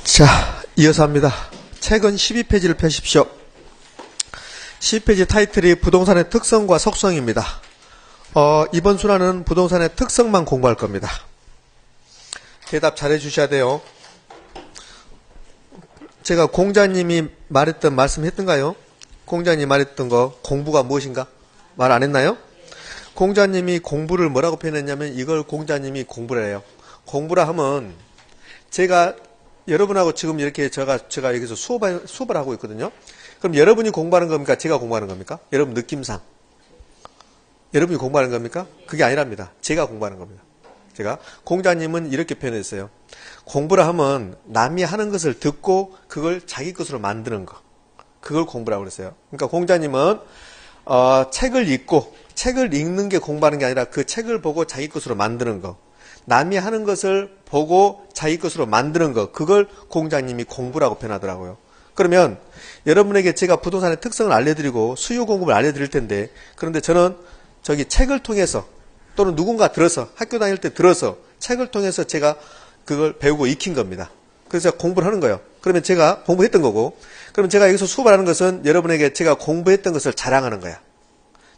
자, 이어서 합니다. 책은 12페이지를 펴십시오. 12페이지 타이틀이 부동산의 특성과 속성입니다. 이번 순환은 부동산의 특성만 공부할 겁니다. 대답 잘해 주셔야 돼요. 제가 공자님이 말했던 말씀했던가요? 공자님이 말했던 거 공부가 무엇인가? 말 안 했나요? 공자님이 공부를 뭐라고 표현했냐면 이걸 공자님이 공부를 해요. 공부라 하면 제가 여러분하고 지금 이렇게 제가 여기서 수업을 하고 있거든요. 그럼 여러분이 공부하는 겁니까? 제가 공부하는 겁니까? 여러분 느낌상. 여러분이 공부하는 겁니까? 그게 아니랍니다. 제가 공부하는 겁니다. 제가 공자님은 이렇게 표현했어요. 공부라 하면 남이 하는 것을 듣고 그걸 자기 것으로 만드는 거. 그걸 공부라고 그랬어요. 그러니까 공자님은 책을 읽고 책을 읽는 게 공부하는 게 아니라 그 책을 보고 자기 것으로 만드는 거. 남이 하는 것을 보고 자기 것으로 만드는 거. 그걸 공자님이 공부라고 표현하더라고요. 그러면 여러분에게 제가 부동산의 특성을 알려드리고 수요 공급을 알려드릴 텐데 그런데 저는 저기 책을 통해서 또는 누군가 들어서 학교 다닐 때 들어서 책을 통해서 제가 그걸 배우고 익힌 겁니다. 그래서 제가 공부를 하는 거예요. 그러면 제가 공부했던 거고 그럼 제가 여기서 수업을 하는 것은 여러분에게 제가 공부했던 것을 자랑하는 거야.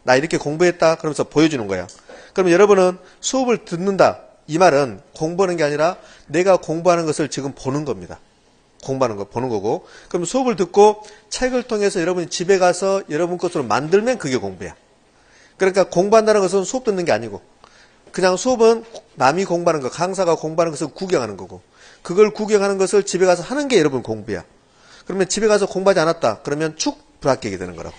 나 이렇게 공부했다 그러면서 보여주는 거야. 그러면 여러분은 수업을 듣는다. 이 말은 공부하는 게 아니라 내가 공부하는 것을 지금 보는 겁니다. 공부하는 거 보는 거고 그럼 수업을 듣고 책을 통해서 여러분이 집에 가서 여러분 것으로 만들면 그게 공부야. 그러니까 공부한다는 것은 수업 듣는 게 아니고 그냥 수업은 남이 공부하는 거 강사가 공부하는 것을 구경하는 거고 그걸 구경하는 것을 집에 가서 하는 게 여러분 공부야. 그러면 집에 가서 공부하지 않았다 그러면 축불합격이 되는 거라고.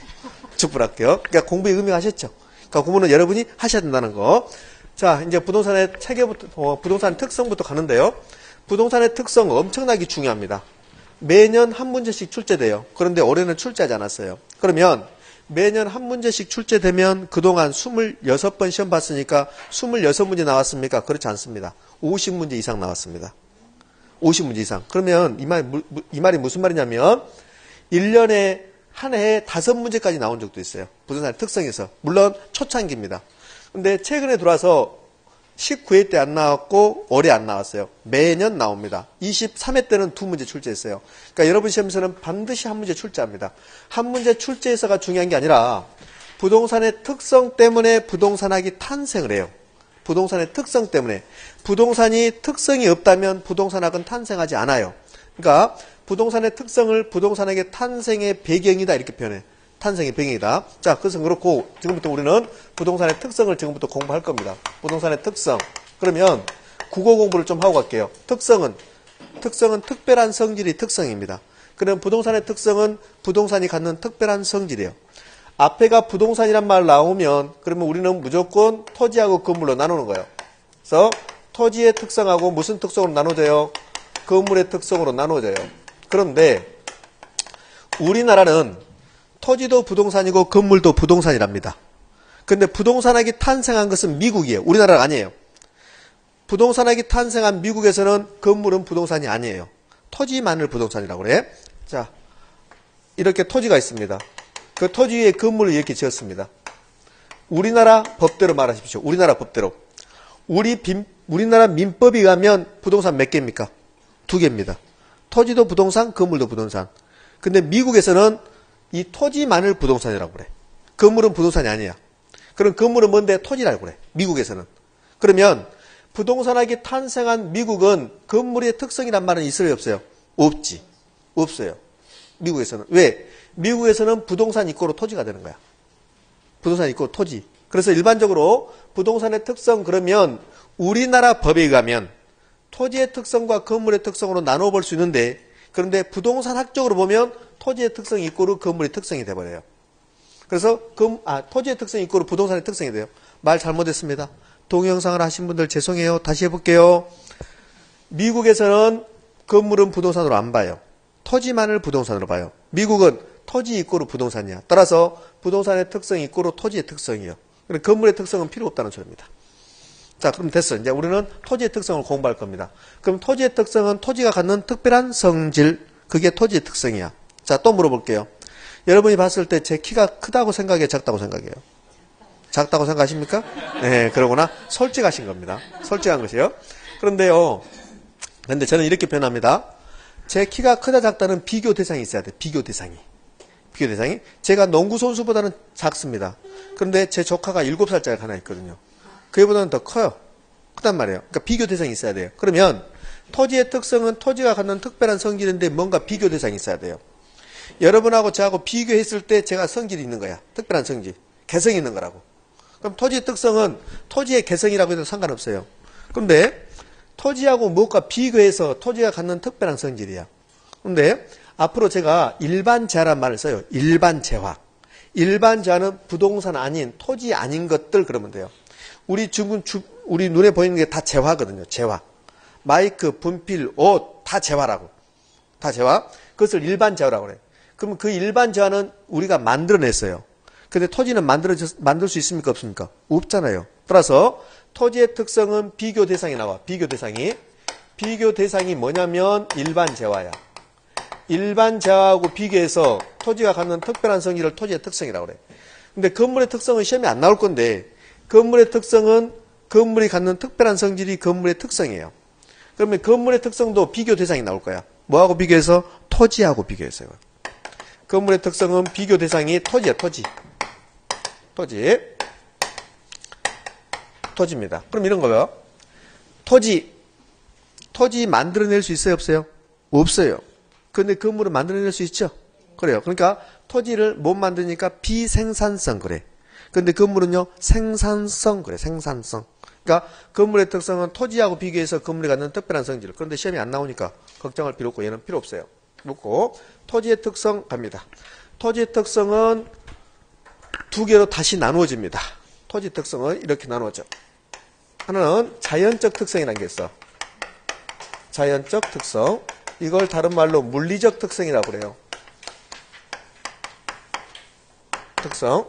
축불합격. 그러니까 공부의 의미 아셨죠? 그러니까 공부는 여러분이 하셔야 된다는 거. 자, 이제 부동산의 체계부터, 부동산 특성부터 가는데요. 부동산의 특성 엄청나게 중요합니다. 매년 한 문제씩 출제돼요. 그런데 올해는 출제하지 않았어요. 그러면 매년 한 문제씩 출제되면 그동안 26번 시험 봤으니까 26문제 나왔습니까? 그렇지 않습니다. 50문제 이상 나왔습니다. 50문제 이상. 그러면 이 말이 무슨 말이냐면 1년에 한 해에 5문제까지 나온 적도 있어요. 부동산의 특성에서. 물론 초창기입니다. 근데 최근에 들어와서 19회 때 안 나왔고 올해 안 나왔어요. 매년 나옵니다. 23회 때는 2문제 출제했어요. 그러니까 여러분 시험에서는 반드시 한 문제 출제합니다. 한 문제 출제해서가 중요한 게 아니라 부동산의 특성 때문에 부동산학이 탄생을 해요. 부동산의 특성 때문에. 부동산이 특성이 없다면 부동산학은 탄생하지 않아요. 그러니까 부동산의 특성을 부동산학의 탄생의 배경이다 이렇게 표현해. 탄생의 배경이다. 자, 그것은 그렇고 지금부터 우리는 부동산의 특성을 지금부터 공부할 겁니다. 부동산의 특성. 그러면 국어 공부를 좀 하고 갈게요. 특성은 특별한 성질이 특성입니다. 그럼 부동산의 특성은 부동산이 갖는 특별한 성질이에요. 앞에가 부동산이란 말 나오면 그러면 우리는 무조건 토지하고 건물로 나누는 거예요. 그래서 토지의 특성하고 무슨 특성으로 나눠져요? 건물의 특성으로 나눠져요. 그런데 우리나라는 토지도 부동산이고 건물도 부동산이랍니다. 그런데 부동산학이 탄생한 것은 미국이에요. 우리나라가 아니에요. 부동산학이 탄생한 미국에서는 건물은 부동산이 아니에요. 토지만을 부동산이라고 그래. 자, 이렇게 토지가 있습니다. 그 토지 위에 건물을 이렇게 지었습니다. 우리나라 법대로 말하십시오. 우리나라 법대로. 우리나라 민법에 의하면 부동산 몇 개입니까? 2개입니다. 토지도 부동산, 건물도 부동산. 근데 미국에서는 이 토지만을 부동산이라고 그래. 건물은 부동산이 아니야. 그럼 건물은 뭔데? 토지라고 그래. 미국에서는. 그러면 부동산학이 탄생한 미국은 건물의 특성이란 말은 있어요? 없어요? 없지. 없어요. 미국에서는. 왜? 미국에서는 부동산 이꼬로 토지가 되는 거야. 부동산 이꼬로 토지. 그래서 일반적으로 부동산의 특성 그러면 우리나라 법에 의하면 토지의 특성과 건물의 특성으로 나눠 볼 수 있는데 그런데 부동산 학적으로 보면 토지의 특성이 이꼬르 건물의 특성이 돼버려요. 그래서 토지의 특성이 이꼬르 부동산의 특성이 돼요. 말 잘못했습니다. 동영상을 하신 분들 죄송해요. 다시 해볼게요. 미국에서는 건물은 부동산으로 안 봐요. 토지만을 부동산으로 봐요. 미국은 토지 이꼬르 부동산이야. 따라서 부동산의 특성이 이꼬르 토지의 특성이에요. 건물의 특성은 필요 없다는 소리입니다. 자, 그럼 됐어. 이제 우리는 토지의 특성을 공부할 겁니다. 그럼 토지의 특성은 토지가 갖는 특별한 성질, 그게 토지의 특성이야. 자, 또 물어볼게요. 여러분이 봤을 때 제 키가 크다고 생각해요? 작다고 생각해요? 작다고 생각하십니까? 네, 그러구나. 솔직하신 겁니다. 솔직한 것이요. 그런데 저는 이렇게 표현합니다. 제 키가 크다 작다는 비교 대상이 있어야 돼. 비교 대상이. 제가 농구 선수보다는 작습니다. 그런데 제 조카가 7살짜리가 하나 있거든요. 그애보다는 더 커요. 크단 말이에요. 그러니까 비교 대상이 있어야 돼요. 그러면 토지의 특성은 토지가 갖는 특별한 성질인데 뭔가 비교 대상이 있어야 돼요. 여러분하고 저하고 비교했을 때 제가 성질이 있는 거야. 특별한 성질. 개성이 있는 거라고. 그럼 토지의 특성은 토지의 개성이라고 해도 상관없어요. 그런데 토지하고 무엇과 비교해서 토지가 갖는 특별한 성질이야. 그런데 앞으로 제가 일반재화란 말을 써요. 일반재화. 일반재화는 부동산 아닌 토지 아닌 것들 그러면 돼요. 우리 눈에 보이는 게 다 재화거든요. 재화. 마이크, 분필, 옷 다 재화라고. 다 재화. 그것을 일반재화라고 그래. 그러면 그 일반재화는 우리가 만들어냈어요. 근데 토지는 만들 수 있습니까? 없습니까? 없잖아요. 따라서 토지의 특성은 비교 대상이 나와. 비교 대상이. 비교 대상이 뭐냐면 일반재화야. 일반재화하고 비교해서 토지가 갖는 특별한 성질을 토지의 특성이라고 그래. 근데 건물의 특성은 시험에 안 나올 건데 건물의 특성은 건물이 갖는 특별한 성질이 건물의 특성이에요. 그러면 건물의 특성도 비교 대상이 나올 거야. 뭐하고 비교해서? 토지하고 비교해서요. 건물의 특성은 비교 대상이 토지야. 토지입니다. 그럼 이런 거요. 토지 만들어낼 수 있어요? 없어요? 없어요. 근데 건물은 만들어낼 수 있죠? 그래요. 그러니까 토지를 못 만드니까 비생산성 그래. 근데 건물은요, 생산성 그래. 생산성. 그러니까 건물의 특성은 토지하고 비교해서 건물이 갖는 특별한 성질. 그런데 시험이 안 나오니까 걱정할 필요 없고 얘는 필요 없어요. 묻고 토지의 특성 갑니다. 토지의 특성은 두 개로 다시 나누어집니다. 토지 특성은 이렇게 나누어져. 하나는 자연적 특성이라는 게 있어. 자연적 특성. 이걸 다른 말로 물리적 특성이라고 그래요. 특성.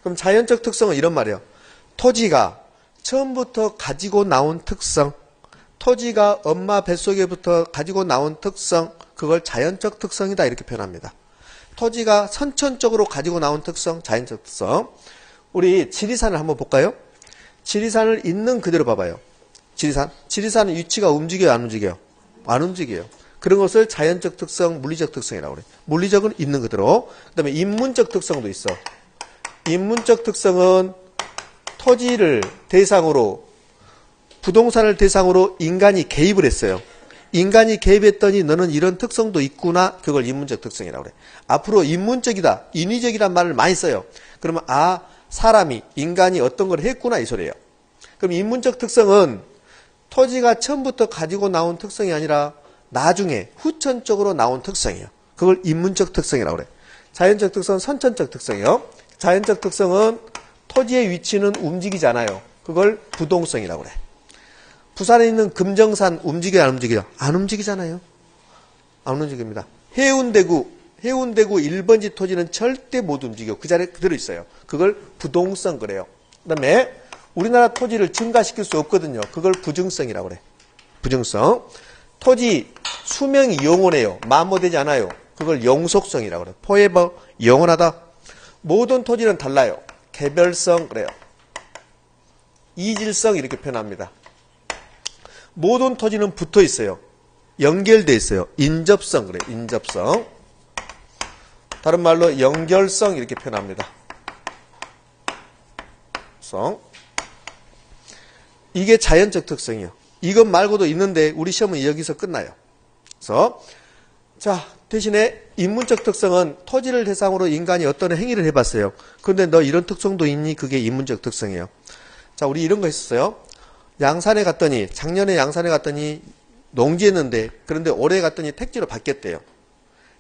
그럼 자연적 특성은 이런 말이에요. 토지가 처음부터 가지고 나온 특성. 토지가 엄마 뱃속에부터 가지고 나온 특성. 그걸 자연적 특성이다 이렇게 표현합니다. 토지가 선천적으로 가지고 나온 특성, 자연적 특성. 우리 지리산을 한번 볼까요? 지리산을 있는 그대로 봐봐요. 지리산은 위치가 움직여요, 안 움직여요? 안 움직여요. 그런 것을 자연적 특성, 물리적 특성이라고 그래요. 물리적은 있는 그대로. 그 다음에 인문적 특성도 있어. 인문적 특성은 토지를 대상으로, 부동산을 대상으로 인간이 개입을 했어요. 인간이 개입했더니 너는 이런 특성도 있구나. 그걸 인문적 특성이라고 그래. 앞으로 인문적이다, 인위적이란 말을 많이 써요. 그러면 사람이, 인간이 어떤 걸 했구나 이 소리예요. 그럼 인문적 특성은 토지가 처음부터 가지고 나온 특성이 아니라 나중에 후천적으로 나온 특성이에요. 그걸 인문적 특성이라고 그래. 자연적 특성은 선천적 특성이에요. 자연적 특성은 토지의 위치는 움직이지 않아요. 그걸 부동성이라고 그래. 부산에 있는 금정산 움직여요, 안 움직여요? 안 움직이잖아요. 안 움직입니다. 해운대구 1번지 토지는 절대 못 움직여. 그 자리에 그대로 있어요. 그걸 부동성 그래요. 그 다음에 우리나라 토지를 증가시킬 수 없거든요. 그걸 부증성이라고 그래. 부증성. 토지 수명이 영원해요. 마모되지 않아요. 그걸 영속성이라고 그래. forever, 영원하다. 모든 토지는 달라요. 개별성 그래요. 이질성 이렇게 표현합니다. 모든 토지는 붙어 있어요. 연결돼 있어요. 인접성 그래. 인접성. 다른 말로 연결성 이렇게 표현합니다. 이게 자연적 특성이에요. 이것 말고도 있는데 우리 시험은 여기서 끝나요. 그래서 자 대신에 인문적 특성은 토지를 대상으로 인간이 어떤 행위를 해봤어요. 그런데 너 이런 특성도 있니? 그게 인문적 특성이에요. 자 우리 이런 거 했었어요. 작년에 양산에 갔더니 농지했는데 그런데 올해 갔더니 택지로 바뀌었대요.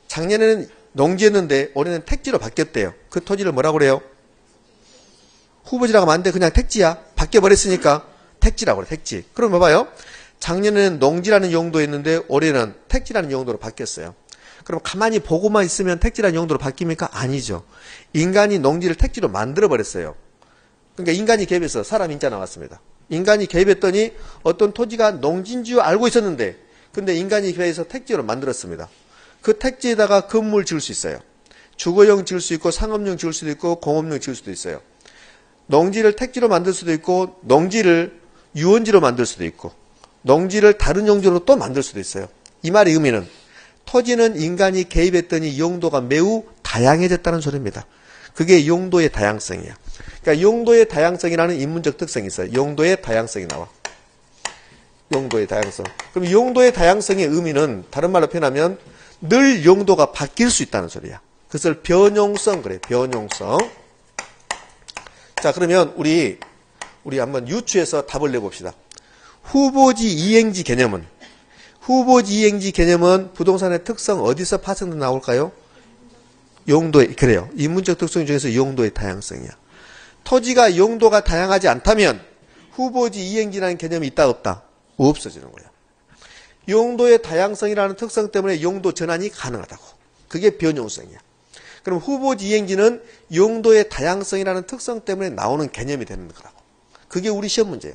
작년에는 농지했는데 올해는 택지로 바뀌었대요. 그 토지를 뭐라고 그래요? 후보지라고 하면 안 돼. 그냥 택지야. 바뀌어버렸으니까 택지라고 그래. 택지. 그럼 봐봐요. 작년에는 농지라는 용도였는데 올해는 택지라는 용도로 바뀌었어요. 그럼 가만히 보고만 있으면 택지라는 용도로 바뀝니까? 아니죠. 인간이 농지를 택지로 만들어버렸어요. 그러니까 인간이 개입해서 사람 인자 나왔습니다. 인간이 개입했더니 어떤 토지가 농지인 줄 알고 있었는데 근데 인간이 개입해서 택지로 만들었습니다. 그 택지에다가 건물 지을 수 있어요. 주거용 지을 수 있고 상업용 지을 수도 있고 공업용 지을 수도 있어요. 농지를 택지로 만들 수도 있고 농지를 유원지로 만들 수도 있고 농지를 다른 용도로 또 만들 수도 있어요. 이 말의 의미는 토지는 인간이 개입했더니 용도가 매우 다양해졌다는 소리입니다. 그게 용도의 다양성이야. 그러니까 용도의 다양성이라는 인문적 특성이 있어요. 용도의 다양성이 나와. 용도의 다양성. 그럼 용도의 다양성의 의미는 다른 말로 표현하면 늘 용도가 바뀔 수 있다는 소리야. 그것을 변용성 그래. 변용성. 자, 그러면 우리 한번 유추해서 답을 내봅시다. 후보지 이행지 개념은 부동산의 특성 어디서 파생돼 나올까요? 용도의, 그래요. 인문적 특성 중에서 용도의 다양성이야. 토지가 용도가 다양하지 않다면 후보지 이행지라는 개념이 있다 없다? 없어지는 거야. 용도의 다양성이라는 특성 때문에 용도 전환이 가능하다고. 그게 변용성이야. 그럼 후보지 이행지는 용도의 다양성이라는 특성 때문에 나오는 개념이 되는 거라고. 그게 우리 시험 문제예요.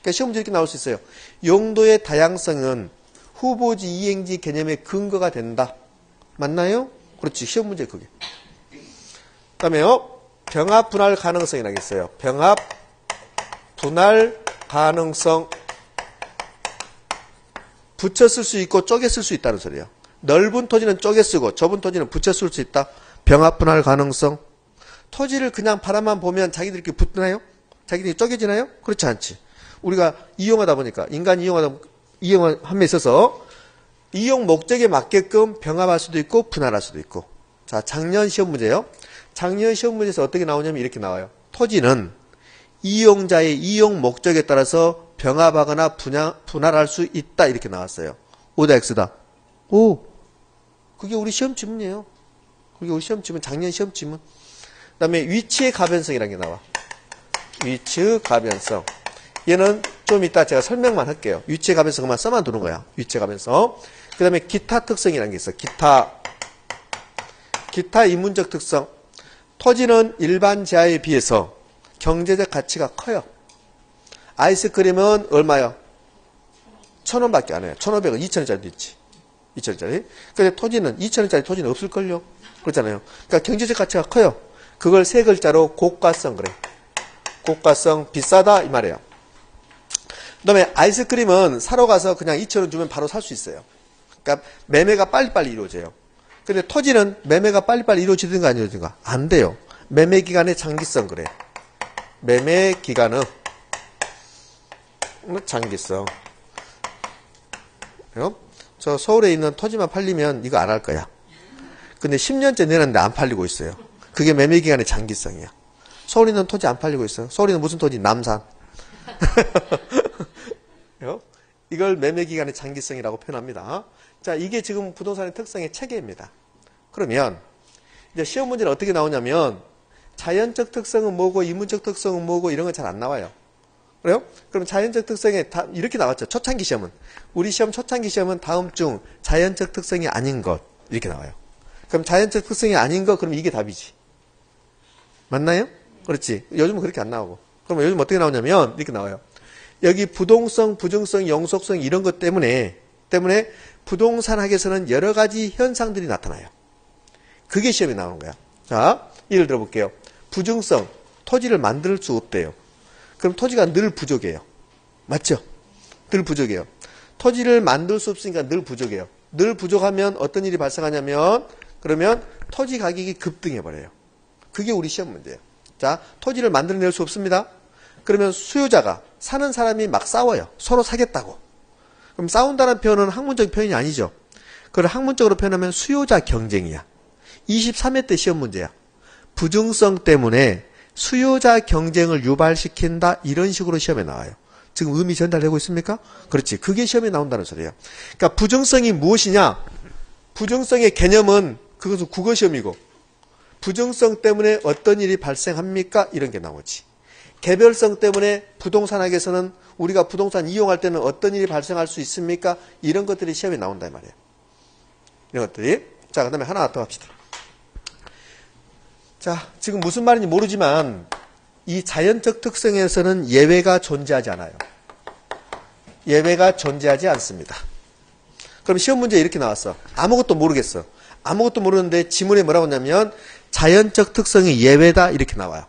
그러니까 시험 문제 이렇게 나올 수 있어요. 용도의 다양성은 후보지 이행지 개념의 근거가 된다. 맞나요? 그렇지. 시험 문제 그게. 그다음에요. 병합 분할 가능성이라는 게 있어요. 병합 분할 가능성. 붙여 쓸 수 있고 쪼개 쓸 수 있다는 소리예요. 넓은 토지는 쪼개 쓰고 좁은 토지는 붙여 쓸 수 있다. 병합 분할 가능성. 토지를 그냥 바라만 보면 자기들끼리 붙나요? 자기들이 쪼개지나요? 그렇지 않지. 우리가 이용하다 보니까 인간이 이용함에 있어서 이용 목적에 맞게끔 병합할 수도 있고 분할할 수도 있고. 자, 작년 시험 문제요. 작년 시험 문제에서 어떻게 나오냐면 이렇게 나와요. 토지는 이용자의 이용 목적에 따라서 병합하거나 분할할 수 있다 이렇게 나왔어요. O다 X다. 오, 그게 우리 시험 지문이에요. 그게 우리 시험 지문, 작년 시험 지문. 그 다음에 위치의 가변성이라는 게 나와. 위치의 가변성. 얘는 좀 이따 제가 설명만 할게요. 위치의 가변성만 써만 두는 거야. 위치의 가변성. 그 다음에 기타 특성이라는 게 있어. 기타 인문적 특성. 토지는 일반 재화에 비해서 경제적 가치가 커요. 아이스크림은 얼마요? 1,000원밖에 안 해요. 1,500원, 2,000원짜리도 있지. 2,000원짜리. 근데 토지는 2,000원짜리 토지는 없을걸요? 그렇잖아요. 그러니까 경제적 가치가 커요. 그걸 세 글자로 고가성 그래. 고가성 비싸다 이 말이에요. 그 다음에 아이스크림은 사러 가서 그냥 2,000원 주면 바로 살 수 있어요. 그러니까 매매가 빨리빨리 이루어져요. 근데 토지는 매매가 빨리빨리 이루어지든가 안 이루어지든가 안 돼요. 매매 기간의 장기성 그래. 매매 기간은 장기성. 저 서울에 있는 토지만 팔리면 이거 안 할 거야. 근데 10년째 내놨는데 안 팔리고 있어요. 그게 매매 기간의 장기성이야. 서울에 있는 토지 안 팔리고 있어요. 서울에 있는 무슨 토지? 남산. 이걸 매매 기간의 장기성이라고 표현합니다. 자, 이게 지금 부동산의 특성의 체계입니다. 그러면 이제 시험 문제는 어떻게 나오냐면 자연적 특성은 뭐고 인문적 특성은 뭐고 이런 건 잘 안 나와요. 그래요? 그럼 자연적 특성에 이렇게 나왔죠. 초창기 시험은. 우리 시험 초창기 시험은 다음 중 자연적 특성이 아닌 것 이렇게 나와요. 그럼 자연적 특성이 아닌 것 그럼 이게 답이지. 맞나요? 그렇지. 요즘은 그렇게 안 나오고. 그럼 요즘 어떻게 나오냐면 이렇게 나와요. 여기 부동성, 부증성, 영속성 이런 것 때문에 부동산학에서는 여러 가지 현상들이 나타나요. 그게 시험에 나오는 거야. 자, 예를 들어볼게요. 부증성, 토지를 만들 수 없대요. 그럼 토지가 늘 부족해요. 맞죠? 늘 부족해요. 토지를 만들 수 없으니까 늘 부족해요. 늘 부족하면 어떤 일이 발생하냐면 그러면 토지 가격이 급등해버려요. 그게 우리 시험 문제예요. 자, 토지를 만들어낼 수 없습니다. 그러면 수요자가 사는 사람이 막 싸워요. 서로 사겠다고. 그럼 싸운다는 표현은 학문적 표현이 아니죠. 그걸 학문적으로 표현하면 수요자 경쟁이야. 23회 때 시험 문제야. 부증성 때문에 수요자 경쟁을 유발시킨다 이런 식으로 시험에 나와요. 지금 의미 전달되고 있습니까? 그렇지. 그게 시험에 나온다는 소리예요. 그러니까 부증성이 무엇이냐? 부증성의 개념은 그것은 국어시험이고 부증성 때문에 어떤 일이 발생합니까? 이런 게 나오지. 개별성 때문에 부동산학에서는 우리가 부동산 이용할 때는 어떤 일이 발생할 수 있습니까? 이런 것들이 시험에 나온다 이 말이에요. 이런 것들이. 자, 그 다음에 하나 더 합시다. 자, 지금 무슨 말인지 모르지만 이 자연적 특성에서는 예외가 존재하지 않아요. 예외가 존재하지 않습니다. 그럼 시험 문제 이렇게 나왔어. 아무것도 모르겠어. 아무것도 모르는데 지문에 뭐라고 했냐면 자연적 특성이 예외다 이렇게 나와요.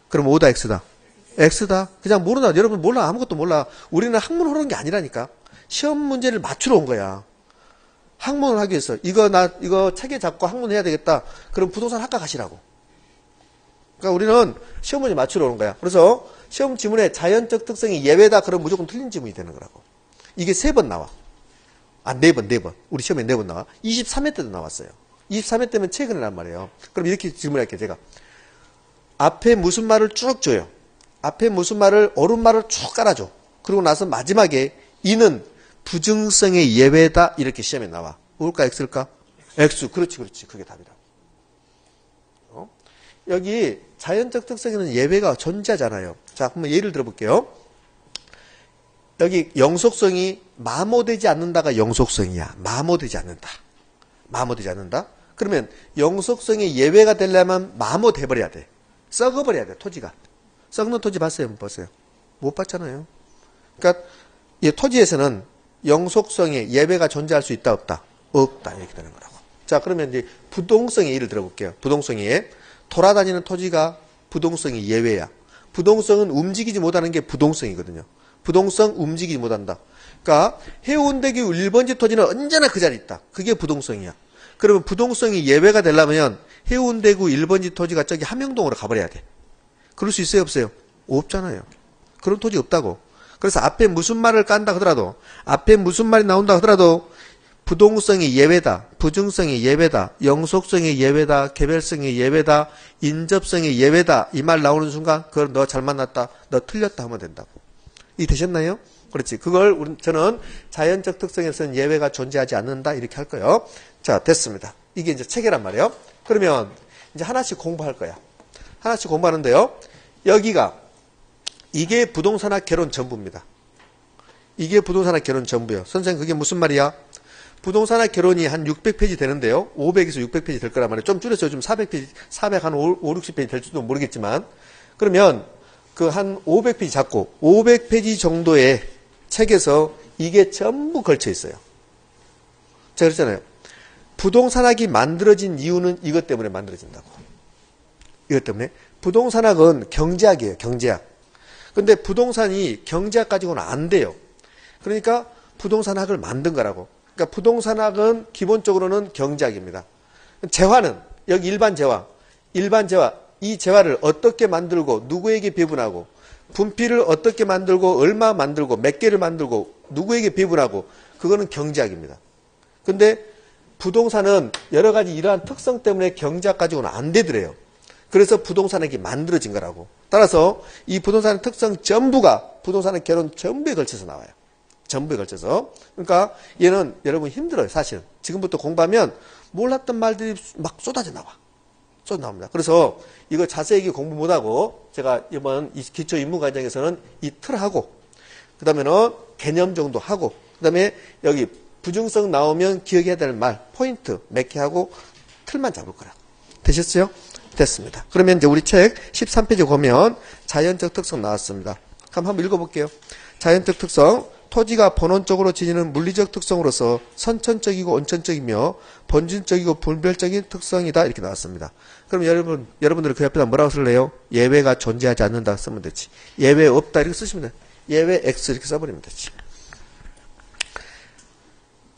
그럼 O다 X다. X다. 그냥 모르나. 여러분 몰라. 아무것도 몰라. 우리는 학문 흐르는 게 아니라니까. 시험 문제를 맞추러 온 거야. 학문을 하기 위해서 이거 체계 잡고 학문해야 되겠다. 그럼 부동산 학과 가시라고. 그러니까 우리는 시험 문제 맞추러 오는 거야. 그래서 시험 지문에 자연적 특성이 예외다. 그럼 무조건 틀린 지문이 되는 거라고. 이게 3번 나와. 아, 4번. 우리 시험에 4번 나와. 23회 때도 나왔어요. 23회 때면 최근이란 말이에요. 그럼 이렇게 질문할게요, 제가. 앞에 무슨 말을 쭉 줘요. 앞에 무슨 말을, 옳은 말을 쭉 깔아줘. 그리고 나서 마지막에 이는 부증성의 예외다. 이렇게 시험에 나와. 뭘까, X일까? X. 그렇지. 그게 답이다. 여기 자연적 특성에는 예외가 존재하잖아요. 자, 한번 예를 들어볼게요. 여기 영속성이 마모되지 않는다가 영속성이야. 마모되지 않는다. 그러면 영속성이 예외가 되려면 마모돼버려야 돼. 썩어버려야 돼, 토지가. 썩는 토지 봤어요? 못 봤어요? 못 봤잖아요. 그러니까 이 토지에서는 영속성의 예외가 존재할 수 있다, 없다? 없다. 이렇게 되는 거라고. 자, 그러면 이제 부동성의 예를 들어볼게요. 부동성의 예. 돌아다니는 토지가 부동성이 예외야. 부동성은 움직이지 못하는 게 부동성이거든요. 부동성 움직이지 못한다. 그러니까 해운대교 1번지 토지는 언제나 그 자리에 있다. 그게 부동성이야. 그러면 부동성이 예외가 되려면 해운대구 1번지 토지가 저기 함영동으로 가버려야 돼. 그럴 수 있어요, 없어요? 없잖아요. 그런 토지 없다고. 그래서 앞에 무슨 말을 깐다 하더라도, 앞에 무슨 말이 나온다 하더라도 부동성이 예외다, 부증성이 예외다, 영속성이 예외다, 개별성이 예외다, 인접성이 예외다 이 말 나오는 순간 그걸 너 잘 만났다, 너 틀렸다 하면 된다고. 이 되셨나요? 그렇지. 그걸 저는 자연적 특성에서는 예외가 존재하지 않는다 이렇게 할 거예요. 자, 됐습니다. 이게 이제 체계란 말이에요. 그러면 이제 하나씩 공부할 거야. 하나씩 공부하는데요. 여기가 이게 부동산학 개론 전부입니다. 이게 부동산학 개론 전부예요. 선생님 그게 무슨 말이야? 부동산학 개론이 한 600페이지 되는데요. 500에서 600페이지 될 거란 말이에요. 좀 줄였어요. 좀 400페이지, 400 한 5, 60페이지 될지도 모르겠지만. 그러면 그 한 500페이지 잡고 500페이지 정도의 책에서 이게 전부 걸쳐 있어요. 제가 그랬잖아요. 부동산학이 만들어진 이유는 이것 때문에 만들어진다고. 이것 때문에. 부동산학은 경제학이에요. 경제학. 근데 부동산이 경제학 가지고는 안 돼요. 그러니까 부동산학을 만든 거라고. 그러니까 부동산학은 기본적으로는 경제학입니다. 재화는 여기 일반 재화, 이 재화를 어떻게 만들고 누구에게 배분하고 분필을 어떻게 만들고 얼마 만들고 몇 개를 만들고 누구에게 배분하고 그거는 경제학입니다. 근데 부동산은 여러 가지 이러한 특성 때문에 경제학 가지고는 안 되더래요. 그래서 부동산학이 만들어진 거라고. 따라서 이 부동산의 특성 전부가 부동산의 개론 전부에 걸쳐서 나와요. 전부에 걸쳐서. 그러니까 얘는 여러분 힘들어요, 사실은. 지금부터 공부하면 몰랐던 말들이 막 쏟아져 나옵니다. 그래서 이거 자세히 공부 못하고 제가 이번 이 기초 입문 과정에서는 이 틀하고 그 다음에는 개념 정도 하고 그 다음에 여기 부증성 나오면 기억해야 될 말, 포인트 몇 개 하고 틀만 잡을 거라. 되셨어요? 됐습니다. 그러면 이제 우리 책 13페이지 보면 자연적 특성 나왔습니다. 그럼 한번 읽어볼게요. 자연적 특성. 토지가 본원적으로 지니는 물리적 특성으로서 선천적이고 온천적이며 본질적이고 분별적인 특성이다. 이렇게 나왔습니다. 그럼 여러분들은 그 옆에다 뭐라고 쓸래요? 예외가 존재하지 않는다 쓰면 되지. 예외 없다 이렇게 쓰시면 돼요. 예외 X 이렇게 써버리면 되지.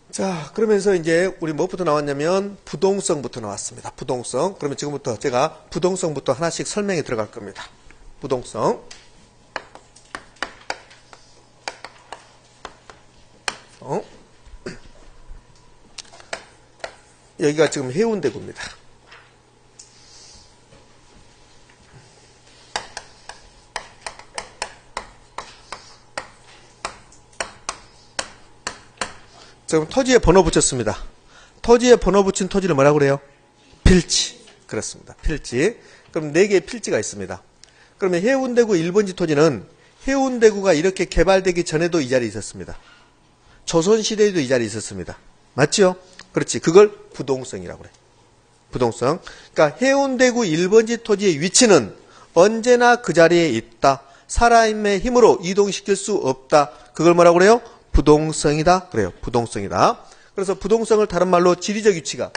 자, 그러면서 이제 우리 무엇부터 나왔냐면 부동성부터 나왔습니다. 부동성. 그러면 지금부터 제가 부동성부터 하나씩 설명해 들어갈 겁니다. 부동성. 여기가 지금 해운대구입니다. 지금 토지에 번호 붙였습니다. 토지에 번호 붙인 토지를 뭐라고 그래요? 필지. 그렇습니다. 필지. 그럼 4개의 필지가 있습니다. 그러면 해운대구 1번지 토지는 해운대구가 이렇게 개발되기 전에도 이 자리에 있었습니다. 조선시대에도 이 자리에 있었습니다. 맞죠? 그렇지. 그걸 부동성이라고 그래. 부동성. 그러니까 해운대구 1번지 토지의 위치는 언제나 그 자리에 있다. 사람의 힘으로 이동시킬 수 없다. 그걸 뭐라고 그래요? 부동성이다. 그래요. 부동성이다. 그래서 부동성을 다른 말로 지리적 위치가.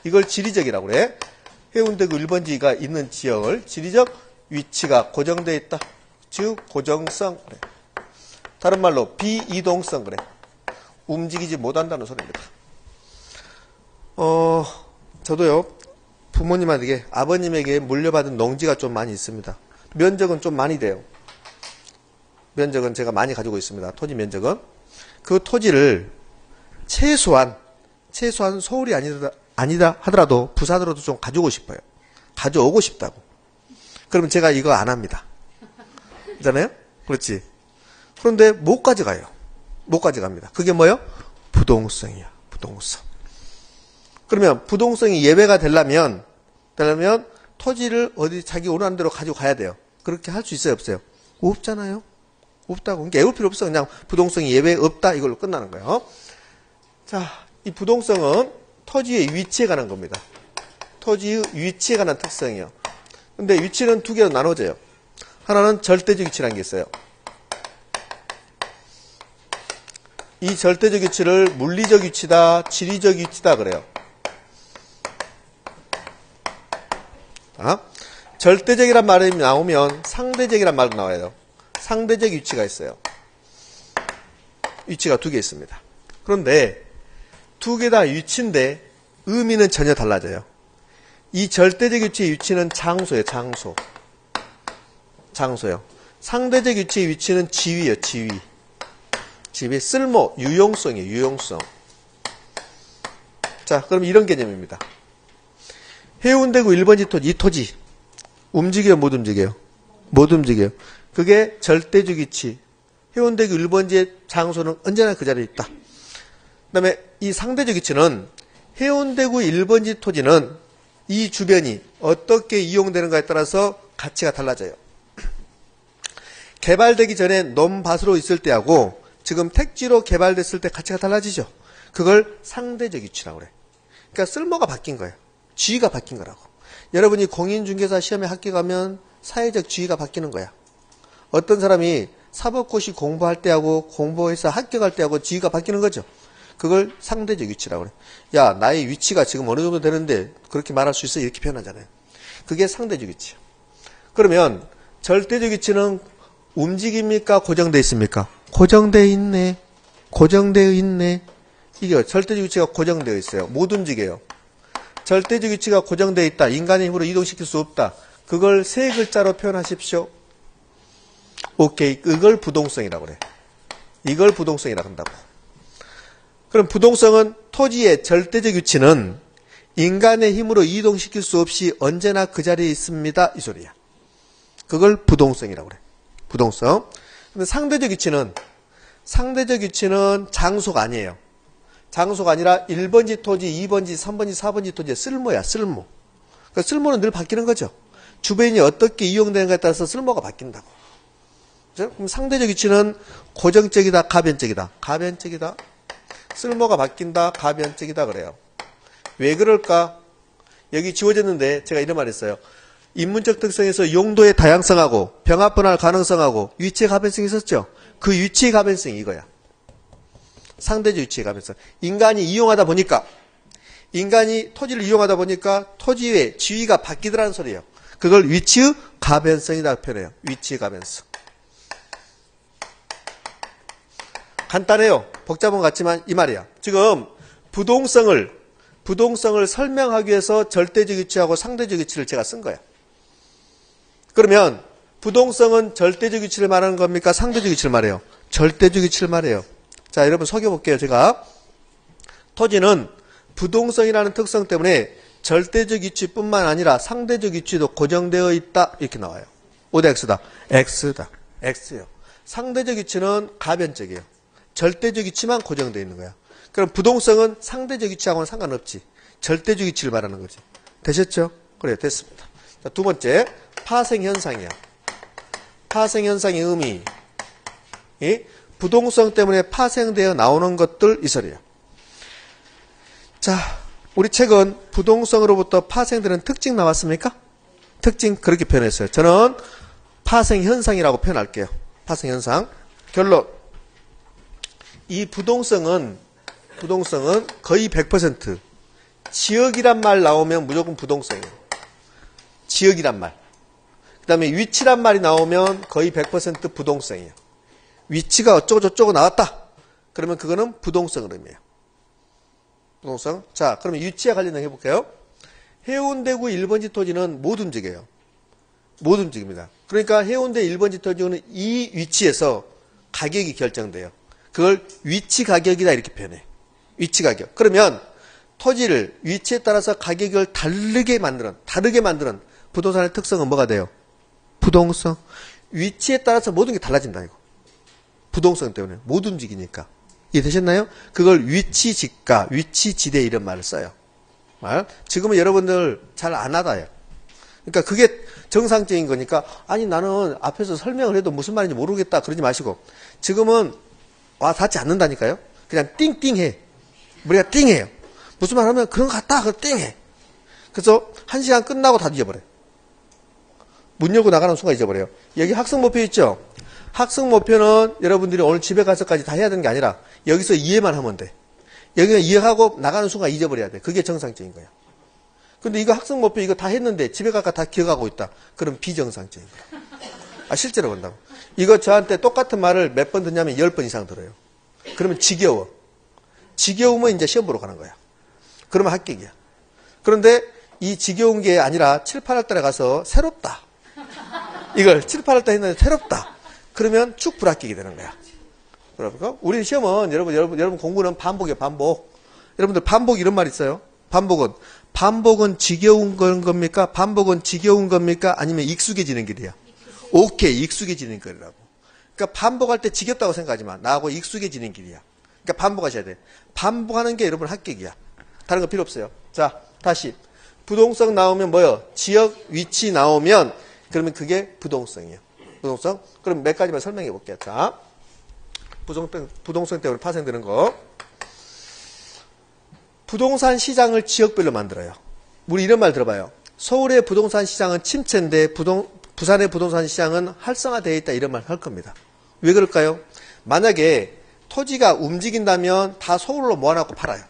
이걸 지리적이라고 그래. 해운대구 1번지가 있는 지역을 지리적 위치가 고정되어 있다. 즉 고정성. 그래. 다른 말로 비이동성 그래. 움직이지 못한다는 소리입니다. 저도요, 부모님에게, 아버님에게 물려받은 농지가 좀 많이 있습니다. 면적은 좀 많이 돼요. 면적은 제가 많이 가지고 있습니다. 토지 면적은. 그 토지를 최소한 서울이 아니다 하더라도 부산으로도 좀 가져오고 싶어요. 가져오고 싶다고. 그러면 제가 이거 안 합니다. 그렇잖아요? 그렇지. 그런데 못 가져가요. 못 가져갑니다. 그게 뭐예요? 부동성이야. 부동성. 그러면 부동성이 예외가 되려면 토지를 어디 자기 원하는 대로 가지고 가야 돼요. 그렇게 할 수 있어요? 없어요? 없잖아요. 없다고. 그러니까 애울 필요 없어. 그냥 부동성이 예외 없다. 이걸로 끝나는 거예요. 자, 이 부동성은 토지의 위치에 관한 겁니다. 토지의 위치에 관한 특성이요. 근데 위치는 두 개로 나눠져요. 하나는 절대적 위치라는 게 있어요. 이 절대적 위치를 물리적 위치다, 지리적 위치다 그래요. 절대적이란 말이 나오면 상대적이란 말도 나와요. 상대적 위치가 있어요. 위치가 두 개 있습니다. 그런데 두 개 다 위치인데 의미는 전혀 달라져요. 이 절대적 위치의 위치는 장소예요. 장소요. 상대적 위치의 위치는 지위예요. 지위 쓸모, 유용성이에요. 유용성. 자, 그럼 이런 개념입니다. 해운대구 1번지 토지, 이 토지 움직여요? 못 움직여요? 못 움직여요. 그게 절대적 위치. 해운대구 1번지의 장소는 언제나 그 자리에 있다. 그 다음에 이 상대적 위치는 해운대구 1번지 토지는 이 주변이 어떻게 이용되는가에 따라서 가치가 달라져요. 개발되기 전에 논밭으로 있을 때하고 지금 택지로 개발됐을 때 가치가 달라지죠. 그걸 상대적 위치라고 그래. 그러니까 쓸모가 바뀐 거예요. 지위가 바뀐 거라고. 여러분이 공인중개사 시험에 합격하면 사회적 지위가 바뀌는 거야. 어떤 사람이 사법고시 공부할 때하고 공부해서 합격할 때하고 지위가 바뀌는 거죠. 그걸 상대적 위치라고 그래. 야, 나의 위치가 지금 어느 정도 되는데 그렇게 말할 수 있어? 이렇게 표현하잖아요. 그게 상대적 위치야. 그러면 절대적 위치는 움직입니까? 고정되어 있습니까? 고정되어 있네. 고정되어 있네. 이게 절대적 위치가 고정되어 있어요. 못 움직여요. 절대적 위치가 고정되어 있다. 인간의 힘으로 이동시킬 수 없다. 그걸 세 글자로 표현하십시오. 오케이. 이걸 부동성이라고 그래. 이걸 부동성이라고 한다고. 그럼 부동성은 토지의 절대적 위치는 인간의 힘으로 이동시킬 수 없이 언제나 그 자리에 있습니다. 이 소리야. 그걸 부동성이라고 그래. 부동성. 근데 상대적 위치는 장소가 아니에요. 장소가 아니라 1번지 토지, 2번지, 3번지, 4번지 토지의 쓸모야. 쓸모. 그러니까 쓸모는 늘 바뀌는 거죠. 주변이 어떻게 이용되는가에 따라서 쓸모가 바뀐다고. 그렇죠? 그럼 상대적 위치는 고정적이다, 가변적이다. 가변적이다. 쓸모가 바뀐다, 가변적이다 그래요. 왜 그럴까? 여기 지워졌는데 제가 이런 말 했어요. 인문적 특성에서 용도의 다양성하고 병합 분할 가능성하고 위치의 가변성이 있었죠. 그 위치의 가변성이 이거야. 상대적 위치의 가변성. 인간이 토지를 이용하다 보니까 토지의 지위가 바뀌더라는 소리예요. 그걸 위치의 가변성이다 표현해요. 위치의 가변성. 간단해요. 복잡한 것 같지만 이 말이야. 지금 부동성을 설명하기 위해서 절대적 위치하고 상대적 위치를 제가 쓴 거야. 그러면 부동성은 절대적 위치를 말하는 겁니까? 상대적 위치를 말해요? 절대적 위치를 말해요. 자, 여러분 속여볼게요. 제가 토지는 부동성이라는 특성 때문에 절대적 위치뿐만 아니라 상대적 위치도 고정되어 있다. 이렇게 나와요. 어디 X다? X다. X요. 상대적 위치는 가변적이에요. 절대적 위치만 고정되어 있는 거야. 그럼 부동성은 상대적 위치하고는 상관없지. 절대적 위치를 말하는 거지. 되셨죠? 그래요. 됐습니다. 자, 두 번째, 파생현상이야. 파생현상의 의미. 부동성 때문에 파생되어 나오는 것들 이 소리야. 자, 우리 책은 부동성으로부터 파생되는 특징 나왔습니까? 특징 그렇게 표현했어요. 저는 파생현상이라고 표현할게요. 파생현상. 결론. 이 부동성은 거의 100% 지역이란 말 나오면 무조건 부동성이에요. 지역이란 말. 그 다음에 위치란 말이 나오면 거의 100% 부동성이에요. 위치가 어쩌고 저쩌고 나왔다. 그러면 그거는 부동성을 의미해요. 부동성. 자, 그러면 위치에 관련된 해볼게요. 해운대구 1번지 토지는 못 움직여요. 못 움직입니다. 그러니까 해운대 1번지 토지는 이 위치에서 가격이 결정돼요. 그걸 위치 가격이다 이렇게 표현해. 위치 가격. 그러면 토지를 위치에 따라서 가격을 다르게 만드는 부동산의 특성은 뭐가 돼요? 부동성. 위치에 따라서 모든 게 달라진다 이거. 부동성 때문에 못 움직이니까. 이해되셨나요? 그걸 위치지가, 위치지대 이런 말을 써요. 지금은 여러분들 잘 안 하다요. 그러니까 그게 정상적인 거니까 아니 나는 앞에서 설명을 해도 무슨 말인지 모르겠다 그러지 마시고 지금은 와 닿지 않는다니까요. 그냥 띵띵해. 우리가 띵해요. 무슨 말 하면 그런 것 같다. 그럼 띵해. 그래서 1시간 끝나고 다 잊어버려요. 문 열고 나가는 순간 잊어버려요. 여기 학습 목표 있죠? 학습 목표는 여러분들이 오늘 집에 가서까지 다 해야 되는 게 아니라 여기서 이해만 하면 돼. 여기는 이해하고 나가는 순간 잊어버려야 돼. 그게 정상적인 거야. 근데 이거 학습 목표 이거 다 했는데 집에 가서 다 기억하고 있다. 그럼 비정상적인 거야. 아, 실제로 본다고. 이거 저한테 똑같은 말을 몇 번 듣냐면 10번 이상 들어요. 그러면 지겨워. 지겨우면 이제 시험 보러 가는 거야. 그러면 합격이야. 그런데 이 지겨운 게 아니라 7, 8월 달에 가서 새롭다. 이걸 7, 8월 달에 했는데 새롭다. 그러면 쭉 불합격이 되는 거야. 그러니까 우리 시험은 여러분 공부는 반복이에요. 반복. 여러분들 반복 이런 말 있어요. 반복은 지겨운 겁니까? 반복은 지겨운 겁니까? 아니면 익숙해지는 길이야? 오케이, 익숙해지는 길이라고. 그러니까 반복할 때 지겹다고 생각하지 마. 나하고 익숙해지는 길이야. 그러니까 반복하셔야 돼. 반복하는 게 여러분 합격이야. 다른 거 필요 없어요. 자, 다시. 부동성 나오면 뭐요? 지역, 위치 나오면 그러면 그게 부동성이에요. 부동성. 그럼 몇 가지만 설명해 볼게요. 자, 부동성 때문에 파생되는 거. 부동산 시장을 지역별로 만들어요. 우리 이런 말 들어봐요. 서울의 부동산 시장은 침체인데 부산의 부동산 시장은 활성화되어 있다 이런 말 할 겁니다. 왜 그럴까요? 만약에 토지가 움직인다면 다 서울로 모아놓고 팔아요.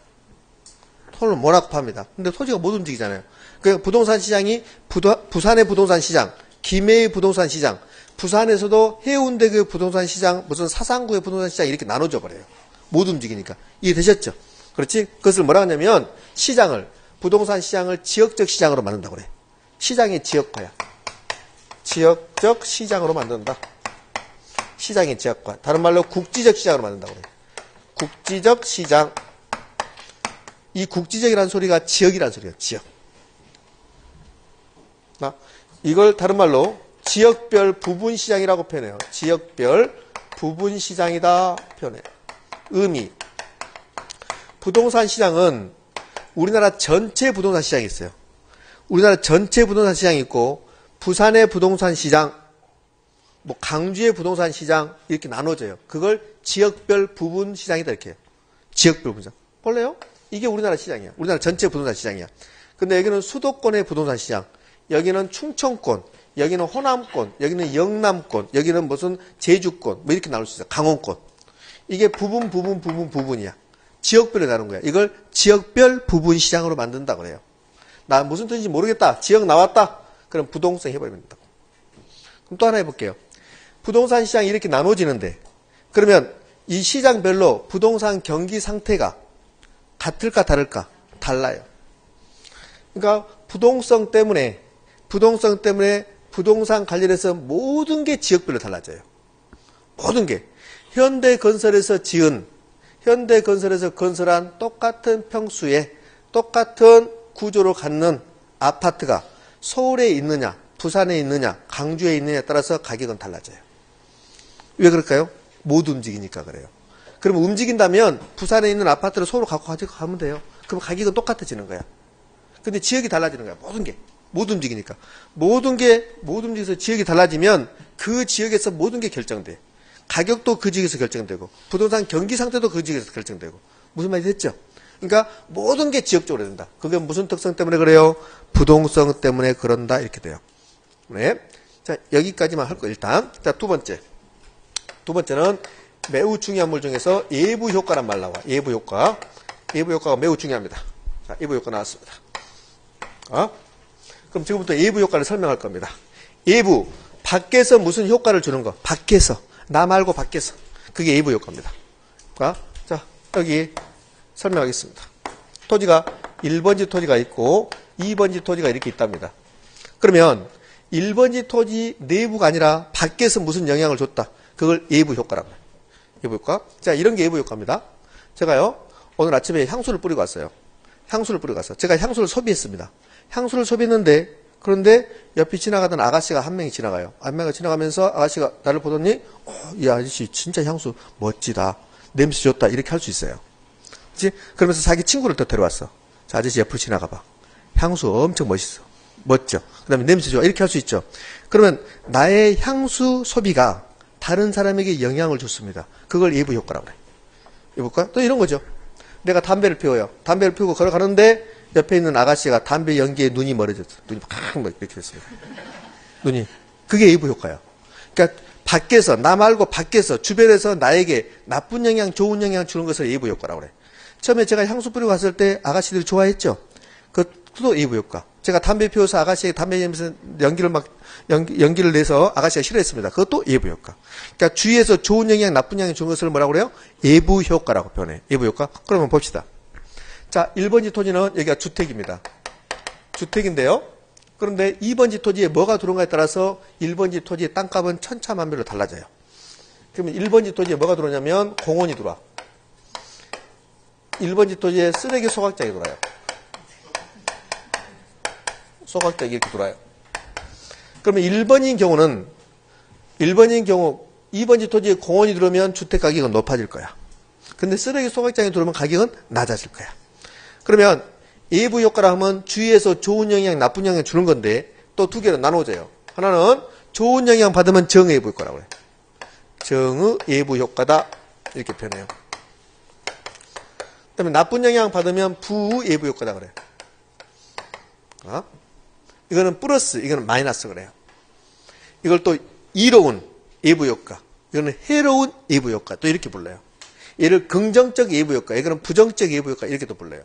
서울로 모아놓고 팝니다. 근데 토지가 못 움직이잖아요. 그러니까 부동산 시장이 부산의 부동산 시장, 김해의 부동산 시장, 부산에서도 해운대의 부동산 시장, 무슨 사상구의 부동산 시장 이렇게 나눠져 버려요. 못 움직이니까. 이해되셨죠? 그렇지? 그것을 뭐라 하냐면 부동산 시장을 지역적 시장으로 만든다고 그래. 시장의 지역화야. 지역적 시장으로 만든다. 시장의 지역화. 다른 말로 국지적 시장으로 만든다고 그래. 국지적 시장. 이 국지적이라는 소리가 지역이라는 소리야. 지역. 이걸 다른 말로 지역별 부분 시장이라고 표현해요. 지역별 부분 시장이다 표현해요. 의미. 부동산 시장은 우리나라 전체 부동산 시장이 있어요. 우리나라 전체 부동산 시장이 있고 부산의 부동산 시장, 뭐 강주의 부동산 시장 이렇게 나눠져요. 그걸 지역별 부분 시장이다 이렇게 해요. 지역별 부분 시장. 볼래요? 이게 우리나라 시장이야. 우리나라 전체 부동산 시장이야. 근데 여기는 수도권의 부동산 시장, 여기는 충청권, 여기는 호남권, 여기는 영남권, 여기는 무슨 제주권 뭐 이렇게 나올 수 있어요. 강원권. 이게 부분이야. 지역별로 나눈 거야. 이걸 지역별 부분 시장으로 만든다 그래요. 나 무슨 뜻인지 모르겠다. 지역 나왔다. 그럼 부동산 해버리면 된다고. 그럼 또 하나 해볼게요. 부동산 시장이 이렇게 나눠지는데 그러면 이 시장별로 부동산 경기 상태가 같을까 다를까? 달라요. 그러니까 부동산 때문에 부동산 관련해서 모든 게 지역별로 달라져요. 모든 게. 현대건설에서 건설한 똑같은 평수에 똑같은 구조를 갖는 아파트가 서울에 있느냐, 부산에 있느냐, 강주에 있느냐에 따라서 가격은 달라져요. 왜 그럴까요? 못 움직이니까 그래요. 그러면 움직인다면 부산에 있는 아파트를 서울로 갖고 가면 돼요. 그럼 가격은 똑같아지는 거야. 근데 지역이 달라지는 거야. 모든 게. 못 움직이니까. 모든 게 못 움직여서 지역이 달라지면 그 지역에서 모든 게 결정돼. 가격도 그 지역에서 결정되고 부동산 경기 상태도 그 지역에서 결정되고. 무슨 말이 됐죠? 그러니까 모든 게 지역적으로 된다. 그게 무슨 특성 때문에 그래요? 부동성 때문에 그런다 이렇게 돼요. 네. 자, 여기까지만 할 거 일단. 자, 두 번째는 매우 중요한 물 중에서 예부 효과란 말 나와. 예부 효과. 예부 효과가 매우 중요합니다. 자, 예부 효과 나왔습니다. 그럼 지금부터 예부 효과를 설명할 겁니다. 예부. 밖에서 무슨 효과를 주는 거. 밖에서. 나 말고 밖에서. 그게 예부 효과입니다. 자, 여기 설명하겠습니다. 토지가 1번지 토지가 있고 2번지 토지가 이렇게 있답니다. 그러면 1번지 토지 내부가 아니라 밖에서 무슨 영향을 줬다. 그걸 예부 효과라고 해요. 예부 효과. 자, 이런 게 예부 효과입니다. 제가요, 오늘 아침에 향수를 뿌리고 왔어요. 향수를 뿌리고 왔어요. 제가 향수를 소비했습니다. 향수를 소비했는데, 그런데 옆에 지나가던 아가씨가 한 명이 지나가요. 한 명이 지나가면서 아가씨가 나를 보더니, 이 아저씨 진짜 향수 멋지다. 냄새 좋다. 이렇게 할 수 있어요. 그치? 그러면서 자기 친구를 또 데려왔어. 자, 아저씨 옆으로 지나가봐. 향수 엄청 멋있어. 멋져. 그 다음에 냄새 좋아. 이렇게 할 수 있죠. 그러면 나의 향수 소비가 다른 사람에게 영향을 줬습니다. 그걸 예부 효과라고 그래. 예부 효과? 또 이런 거죠. 내가 담배를 피워요. 담배를 피우고 걸어가는데 옆에 있는 아가씨가 담배 연기에 눈이 멀어졌어. 눈이 팍 이렇게 됐습니다. 눈이. 그게 예부 효과예요. 그러니까 밖에서, 나 말고 밖에서, 주변에서 나에게 나쁜 영향, 좋은 영향 주는 것을 예부 효과라고 그래. 처음에 제가 향수 뿌리고 갔을 때 아가씨들이 좋아했죠. 그것도 예부 효과. 제가 담배 피워서 아가씨에게 담배 냄새 연기를 내서 아가씨가 싫어했습니다. 그것도 예부 효과. 그러니까 주위에서 좋은 영향, 나쁜 영향 주는 것을 뭐라고 그래요? 예부 효과라고 표현해요. 예부 효과. 그러면 봅시다. 자, 1번지 토지는 여기가 주택입니다. 주택인데요. 그런데 2번지 토지에 뭐가 들어온가에 따라서 1번지 토지의 땅값은 천차만별로 달라져요. 그러면 1번지 토지에 뭐가 들어오냐면 공원이 들어와. 1번지 토지에 쓰레기 소각장이 들어와요. 소각장이 이렇게 들어와요. 그러면 1번인 경우 2번지 토지에 공원이 들어오면 주택 가격은 높아질 거야. 근데 쓰레기 소각장이 들어오면 가격은 낮아질 거야. 그러면 예부 효과라 하면 주위에서 좋은 영향, 나쁜 영향 주는 건데 또 두 개로 나눠져요. 하나는 좋은 영향 받으면 정예부 효과라고 해요. 정의 예부 효과다. 이렇게 표현해요. 그 다음에 나쁜 영향 받으면 부예부 효과다 그래요. 이거는 플러스, 이거는 마이너스 그래요. 이걸 또 이로운 예부 효과, 이거는 해로운 예부 효과 또 이렇게 불러요. 얘를 긍정적 예부 효과, 이거는 부정적 예부 효과 이렇게 또 불러요.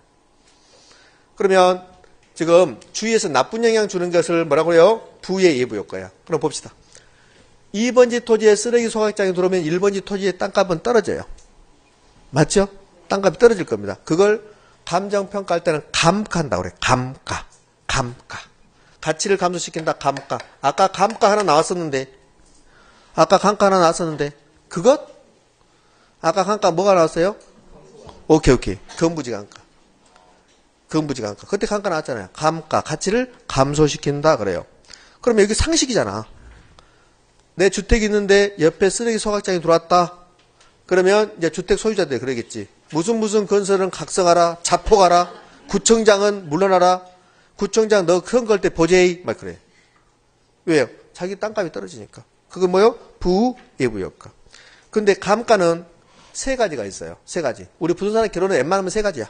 그러면 지금 주위에서 나쁜 영향 주는 것을 뭐라고 해요? 부의 예부 효과야. 그럼 봅시다. 2번지 토지에 쓰레기 소각장이 들어오면 1번지 토지의 땅값은 떨어져요. 맞죠? 땅값이 떨어질 겁니다. 그걸 감정평가할 때는 감가한다고 그래요. 감가. 가치를 감소시킨다. 감가. 아까 감가 하나 나왔었는데 그것? 아까 감가 뭐가 나왔어요? 오케이. 건부지감가. 그때 감가 나왔잖아요. 감가. 가치를 감소시킨다 그래요. 그러면 여기 상식이잖아. 내 주택이 있는데 옆에 쓰레기 소각장이 들어왔다. 그러면 이제 주택 소유자들이 그러겠지. 무슨 건설은 각성하라. 자폭하라. 구청장은 물러나라. 구청장 너 큰 걸 때 보제이. 막 그래. 왜요? 자기 땅값이 떨어지니까. 그건 뭐요? 부예부 효과. 근데 감가는 세 가지가 있어요. 세 가지. 우리 부동산 결혼은 웬만하면 세 가지야.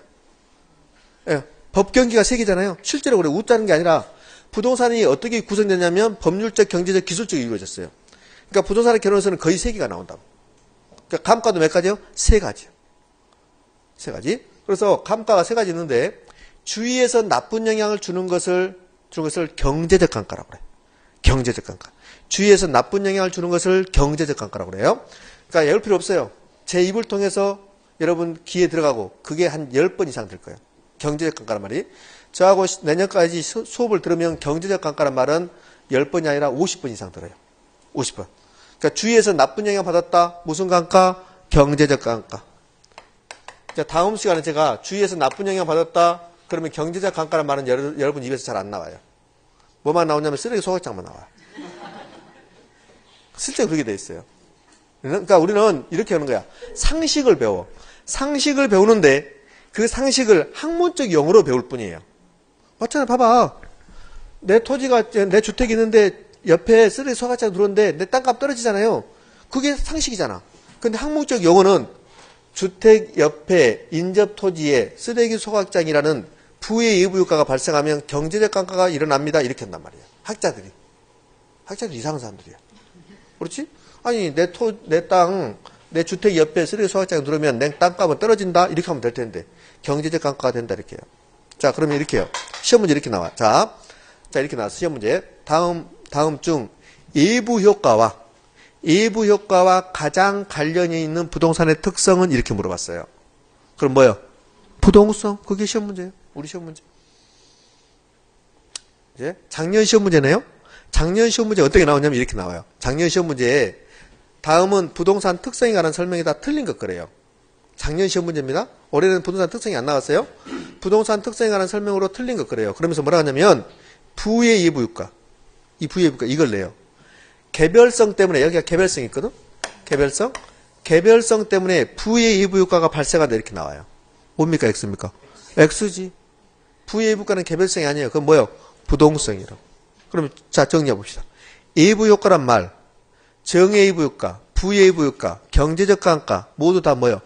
예, 법경기가 세 개잖아요. 실제로 그래. 웃자는 게 아니라 부동산이 어떻게 구성되냐면 법률적, 경제적, 기술적으로 이루어졌어요. 그러니까 부동산의 결혼에서는 거의 세 개가 나온다고. 그러니까 감가도 몇 가지요? 세 가지요. 세 가지. 그래서 감가가 세 가지 있는데 주위에서 나쁜 영향을 주는 것을 경제적 감가라고 그래요. 경제적 감가. 주위에서 나쁜 영향을 주는 것을 경제적 감가라고 그래요. 그러니까 외울 필요 없어요. 제 입을 통해서 여러분 귀에 들어가고 그게 한 10번 이상 될 거예요. 경제적 감가란 말이. 저하고 내년까지 수업을 들으면 경제적 감가란 말은 10번이 아니라 50번 이상 들어요. 50번. 그러니까 주위에서 나쁜 영향 받았다. 무슨 감가? 경제적 감가. 자, 다음 시간에 제가 주위에서 나쁜 영향 받았다. 그러면 경제적 감가란 말은 여러분 입에서 잘 안 나와요. 뭐만 나오냐면 쓰레기 소각장만 나와요. 실제 그렇게 돼 있어요. 그러니까 우리는 이렇게 하는 거야. 상식을 배워. 상식을 배우는데 그 상식을 학문적 용어로 배울 뿐이에요. 맞잖아요. 봐봐. 내 주택이 있는데 옆에 쓰레기 소각장 들어오는데 내 땅값 떨어지잖아요. 그게 상식이잖아. 근데 학문적 용어는 주택 옆에 인접 토지에 쓰레기 소각장이라는 부의 예부 효과가 발생하면 경제적 감가가 일어납니다. 이렇게 한단 말이에요. 학자들이 이상한 사람들이야. 그렇지? 아니 내 주택 옆에 쓰레기 소각장이 들어오면 내 땅값은 떨어진다. 이렇게 하면 될 텐데 경제적 감가가 된다 이렇게 해요. 자, 그러면 이렇게 해요. 시험 문제 이렇게 나와. 자 이렇게 나왔어. 시험 문제. 다음 중 예부 효과와 가장 관련이 있는 부동산의 특성은 이렇게 물어봤어요. 그럼 뭐요? 부동성. 그게 시험 문제예요. 우리 시험 문제. 이제 작년 시험 문제네요. 작년 시험 문제 어떻게 나오냐면 이렇게 나와요. 작년 시험 문제에 다음은 부동산 특성에 관한 설명이 다 틀린 것 그래요. 작년 시험 문제입니다. 올해는 부동산 특성이 안 나왔어요. 부동산 특성에 관한 설명으로 틀린 것 그래요. 그러면서 뭐라 하냐면 부의 예부유가, 이 부의 예부유가 이걸 내요. 개별성 때문에, 여기가 개별성이 있거든. 개별성 때문에 부의 예부유가가 발생한다 이렇게 나와요. 뭡니까? X입니까? X지. 부의 예부유가는 개별성이 아니에요. 그건 뭐예요? 부동성이라고. 그럼 자 정리해 봅시다. 예부효과란 말, 정예부효과, 부예부효과, 경제적 감가 모두 다 뭐예요?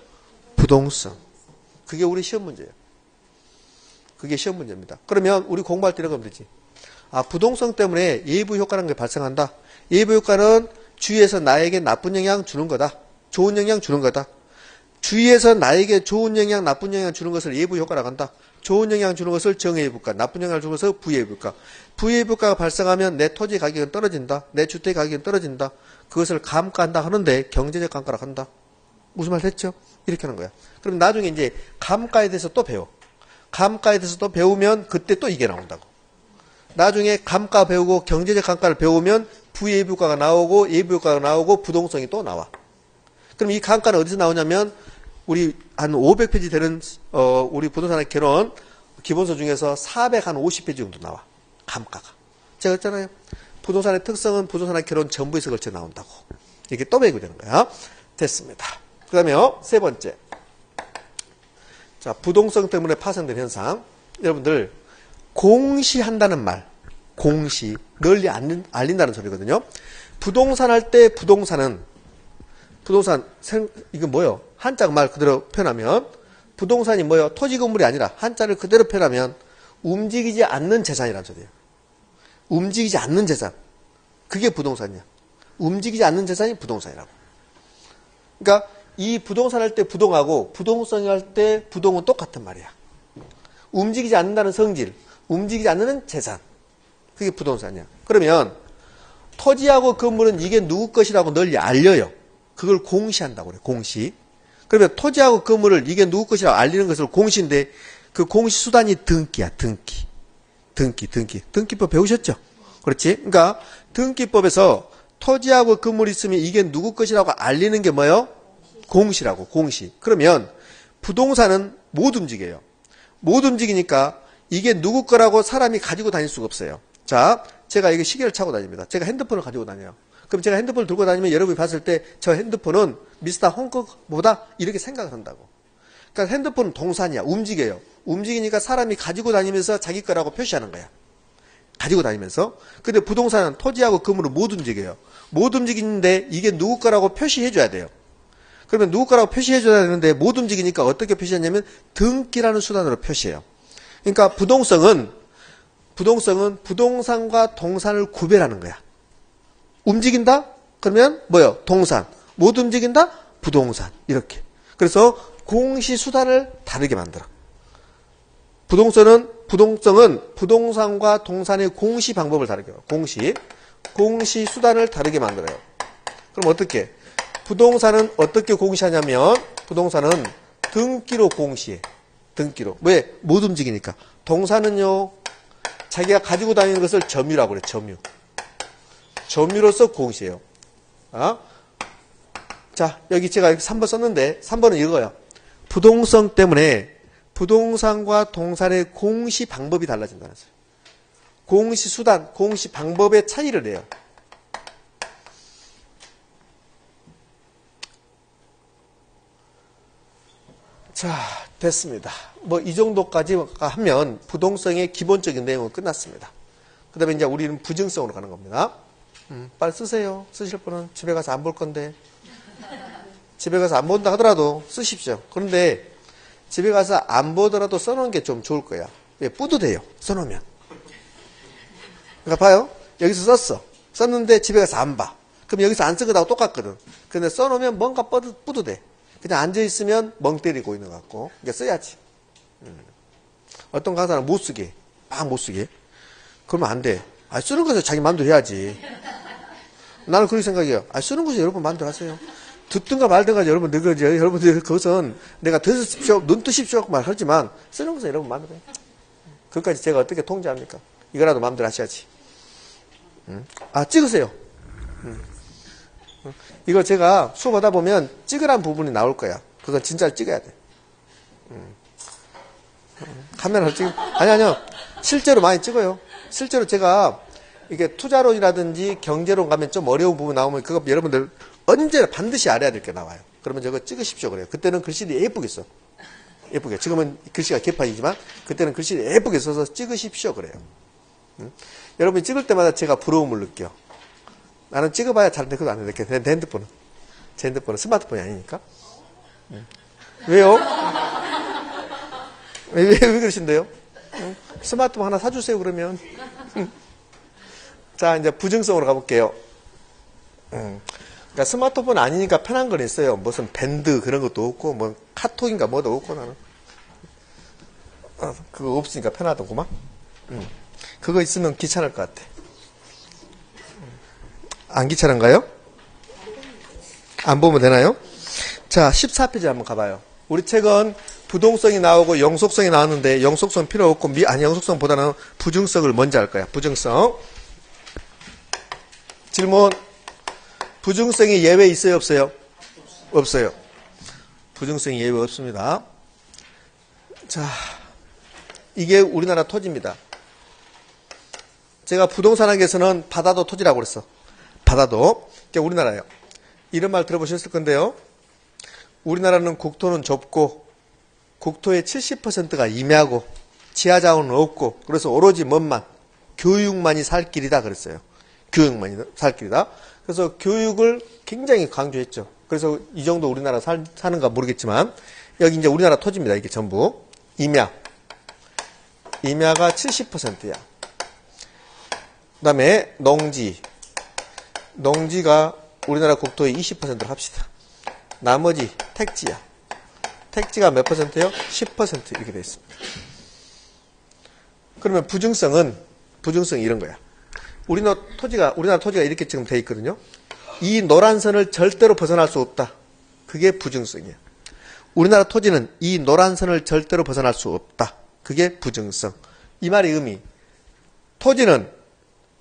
부동성. 그게 우리 시험 문제예요. 그게 시험 문제입니다. 그러면 우리 공부할 때 이런 거면 되지. 아, 부동성 때문에 예부효과라는 게 발생한다. 예부효과는 주위에서 나에게 나쁜 영향 주는 거다. 좋은 영향 주는 거다. 주위에서 나에게 좋은 영향, 나쁜 영향 주는 것을 예부효과라고 한다. 좋은 영향 주는 것을 정예부효과, 나쁜 영향을 주는 것을 부예부효과. 부예부효과가 발생하면 내 토지 가격은 떨어진다. 내 주택 가격은 떨어진다. 그것을 감가한다 하는데 경제적 감가라고 한다. 무슨 말 됐죠? 이렇게 하는 거야. 그럼 나중에 이제 감가에 대해서 또 배워. 감가에 대해서 또 배우면 그때 또 이게 나온다고. 나중에 감가 배우고 경제적 감가를 배우면 부예부효과가 나오고 예부효과가 나오고 부동성이 또 나와. 그럼 이 감가는 어디서 나오냐면 우리 한 500페이지 되는 우리 부동산의 개론 기본서 중에서 450페이지 정도 나와. 감가가. 제가 했잖아요. 부동산의 특성은 부동산의 개론 전부에서 걸쳐 나온다고. 이게 또 배우게 되는 거야. 됐습니다. 그 다음에 세 번째. 자, 부동성 때문에 파생된 현상. 여러분들 공시한다는 말. 공시. 널리 알린다는 소리거든요. 부동산 할 때 부동산 이건 뭐예요? 한자 말 그대로 표현하면 부동산이 뭐예요? 토지 건물이 아니라 한자를 그대로 표현하면 움직이지 않는 재산이란 소리예요. 움직이지 않는 재산. 그게 부동산이야. 움직이지 않는 재산이 부동산이라고. 그러니까 이 부동산 할 때 부동하고 부동성이 할 때 부동은 똑같은 말이야. 움직이지 않는다는 성질, 움직이지 않는 재산. 그게 부동산이야. 그러면 토지하고 건물은 이게 누구 것이라고 널리 알려요. 그걸 공시한다고 그래. 공시. 그러면 토지하고 건물을 이게 누구 것이라고 알리는 것을 공시인데 그 공시 수단이 등기야. 등기법 배우셨죠? 그렇지? 그러니까 등기법에서 토지하고 건물이 있으면 이게 누구 것이라고 알리는 게 뭐예요? 공시라고. 공시. 그러면 부동산은 못 움직여요. 못 움직이니까 이게 누구 거라고 사람이 가지고 다닐 수가 없어요. 자, 제가 이게 시계를 차고 다닙니다. 제가 핸드폰을 가지고 다녀요. 그럼 제가 핸드폰을 들고 다니면 여러분이 봤을 때 저 핸드폰은 미스터 홍커보다 이렇게 생각을 한다고. 그러니까 핸드폰은 동산이야. 움직여요. 움직이니까 사람이 가지고 다니면서 자기 거라고 표시하는 거야. 가지고 다니면서. 근데 부동산은 토지하고 건물을 못 움직여요. 못 움직이는데 이게 누구 거라고 표시해줘야 돼요. 그러면 누구 거라고 표시해줘야 되는데 못 움직이니까 어떻게 표시하냐면 등기라는 수단으로 표시해요. 그러니까 부동성은 부동산과 동산을 구별하는 거야. 움직인다? 그러면 뭐요? 동산. 못 움직인다? 부동산. 이렇게. 그래서 공시수단을 다르게 만들어. 부동성은 부동산과 동산의 공시 방법을 다르게 해요. 공시수단을 다르게 만들어요. 그럼 어떻게? 부동산은 어떻게 공시하냐면 부동산은 등기로 공시해. 등기로. 왜? 못 움직이니까. 동산은요. 자기가 가지고 다니는 것을 점유라고 그래. 점유로서 공시해요. 자, 여기 제가 3번 썼는데 3번은 이거예요. 부동성 때문에 부동산과 동산의 공시 방법이 달라진다는 거예요. 공시 수단, 공시 방법의 차이를 내요. 자, 됐습니다. 뭐 이 정도까지 하면 부동성의 기본적인 내용은 끝났습니다. 그 다음에 이제 우리는 부증성으로 가는 겁니다. 빨리 쓰세요. 쓰실 분은 집에 가서 안 볼 건데. 집에 가서 안 본다 하더라도 쓰십시오. 그런데 집에 가서 안 보더라도 써놓은 게 좀 좋을 거야. 왜? 뿌듯해요. 써놓으면. 그러니까 봐요. 여기서 썼는데 집에 가서 안 봐. 그럼 여기서 안 쓴 거하고 똑같거든. 근데 써놓으면 뭔가 뿌듯해. 그냥 앉아있으면 멍 때리고 있는 것 같고. 그러니까 써야지. 어떤 강사는 못 쓰게. 막 못 쓰게. 그러면 안 돼. 쓰는 것을 자기 마음대로 해야지. 나는 그렇게 생각해요. 쓰는 것을 여러분 마음대로 하세요. 듣든가 말든가 여러분들, 여러분들 그것은 내가 들으십시오, 눈 뜨십시오 말하지만 쓰는 것은 여러분 마음대로 해요. 그것까지 제가 어떻게 통제합니까? 이거라도 마음대로 하셔야지. 찍으세요. 이거 제가 수업하다 보면 찍으란 부분이 나올 거야. 그건 진짜로 찍어야 돼. 카메라를 아니요. 실제로 많이 찍어요. 실제로 제가 이게 투자론이라든지 경제론 가면 좀 어려운 부분 나오면 그거 여러분들 언제나 반드시 알아야 될 게 나와요. 그러면 저거 찍으십시오 그래요. 그때는 글씨를 예쁘게 써. 예쁘게. 지금은 글씨가 개판이지만 그때는 글씨를 예쁘게 써서 찍으십시오 그래요. 여러분이 찍을 때마다 제가 부러움을 느껴. 나는 찍어봐야 잘 되거든 안 돼. 내 핸드폰은. 제 핸드폰은 스마트폰이 아니니까. 왜요? 왜 그러신데요? 스마트폰 하나 사주세요 그러면. 자, 이제 부증성으로 가볼게요. 그러니까 스마트폰 아니니까 편한 건 있어요. 무슨 밴드 그런 것도 없고, 뭐 카톡인가 뭐도 없고 나는. 그거 없으니까 편하더구만. 그거 있으면 귀찮을 것 같아. 안 귀찮은가요? 안 보면 되나요? 자, 14페이지 한번 가봐요. 우리 책은 부동성이 나오고 영속성이 나왔는데 영속성 필요 없고 영속성보다는 부증성을 먼저 할 거야. 부증성. 질문. 부증성이 예외 있어요? 없어요? 없어요. 부증성이 예외 없습니다. 자, 이게 우리나라 토지입니다. 제가 부동산학에서는 바다도 토지라고 그랬어. 바다도. 그러니까 우리나라예요. 이런 말 들어보셨을 건데요. 우리나라는 국토는 좁고 국토의 70%가 임야고 지하자원은 없고 그래서 오로지 뭔만 교육만이 살 길이다 그랬어요. 교육만이 살 길이다. 그래서 교육을 굉장히 강조했죠. 그래서 이 정도 우리나라 사는가 모르겠지만 여기 이제 우리나라 토지입니다. 이게 전부 임야. 임야가 70%야. 그 다음에 농지. 농지가 우리나라 국토의 20%를 합시다. 나머지 택지야. 택지가 몇 %예요? 10% 이렇게 되어 있습니다. 그러면 부증성이 이런 거야. 우리나라 토지가 이렇게 지금 되어 있거든요. 이 노란 선을 절대로 벗어날 수 없다. 그게 부증성이야. 우리나라 토지는 이 노란 선을 절대로 벗어날 수 없다. 그게 부증성. 이 말의 의미. 토지는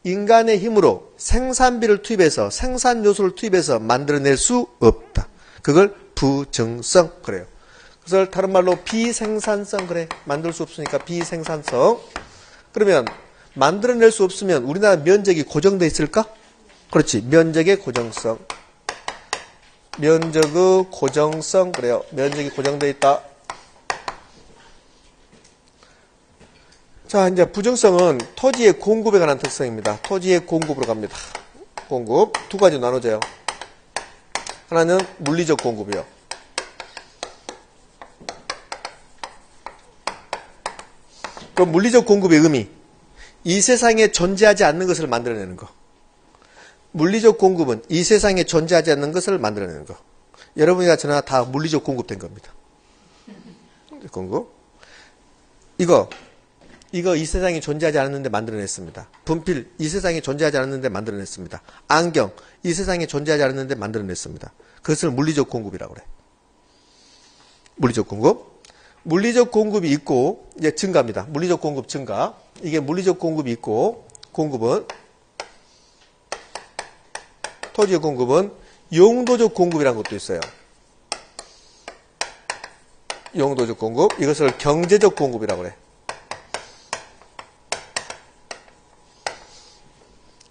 인간의 힘으로 생산비를 투입해서 생산 요소를 투입해서 만들어낼 수 없다. 그걸 부증성 그래요. 그래서 다른 말로 비생산성 그래. 만들 수 없으니까 비생산성. 그러면 만들어낼 수 없으면 우리나라 면적이 고정되어 있을까? 그렇지. 면적의 고정성. 면적의 고정성 그래요. 면적이 고정되어 있다. 자, 이제 부증성은 토지의 공급에 관한 특성입니다. 토지의 공급으로 갑니다. 공급 두 가지로 나눠져요. 하나는 물리적 공급이요. 그럼 물리적 공급의 의미. 이 세상에 존재하지 않는 것을 만들어내는 거. 물리적 공급은 이 세상에 존재하지 않는 것을 만들어내는 거. 여러분이나 저나 다 물리적 공급된 겁니다. 공급. 이거 이 세상에 존재하지 않았는데 만들어냈습니다. 분필, 이 세상에 존재하지 않았는데 만들어냈습니다. 안경, 이 세상에 존재하지 않았는데 만들어냈습니다. 그것을 물리적 공급이라고 그래. 물리적 공급. 물리적 공급이 있고, 이제 증가입니다. 물리적 공급 증가. 이게 물리적 공급이 있고, 공급은, 토지의 공급은 용도적 공급이라는 것도 있어요. 용도적 공급. 이것을 경제적 공급이라고 그래.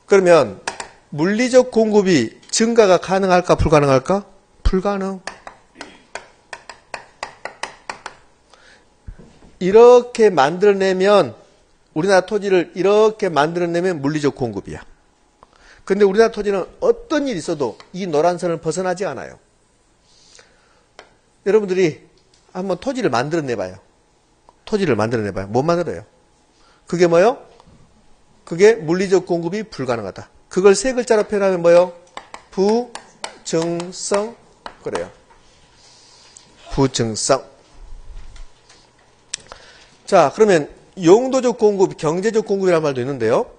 그러면 물리적 공급이 증가가 가능할까 불가능할까? 불가능. 이렇게 만들어내면 우리나라 토지를 이렇게 만들어내면 물리적 공급이야. 근데 우리나라 토지는 어떤 일이 있어도 이 노란 선을 벗어나지 않아요. 여러분들이 한번 토지를 만들어내봐요. 토지를 만들어내봐요. 못 만들어요. 그게 뭐요? 그게 물리적 공급이 불가능하다. 그걸 세 글자로 표현하면 뭐요? 부증성. 그래요. 부증성. 자, 그러면 용도적 공급, 경제적 공급이라는 말도 있는데요.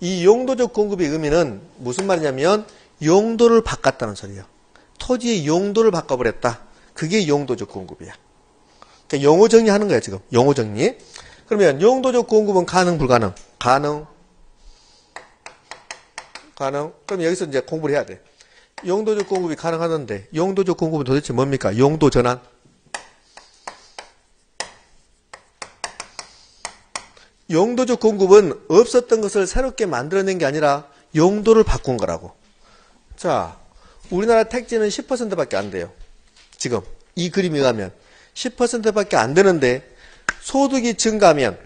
이 용도적 공급의 의미는 무슨 말이냐면 용도를 바꿨다는 소리예요. 토지의 용도를 바꿔버렸다. 그게 용도적 공급이야. 그러니까 용어 정리하는 거야, 지금. 용어 정리. 그러면 용도적 공급은 가능, 불가능? 가능. 가능. 그럼 여기서 이제 공부를 해야 돼. 용도적 공급이 가능하던데, 용도적 공급은 도대체 뭡니까? 용도 전환. 용도적 공급은 없었던 것을 새롭게 만들어낸 게 아니라 용도를 바꾼 거라고. 자, 우리나라 택지는 10%밖에 안 돼요. 지금 이 그림에 가면 10%밖에 안 되는데 소득이 증가하면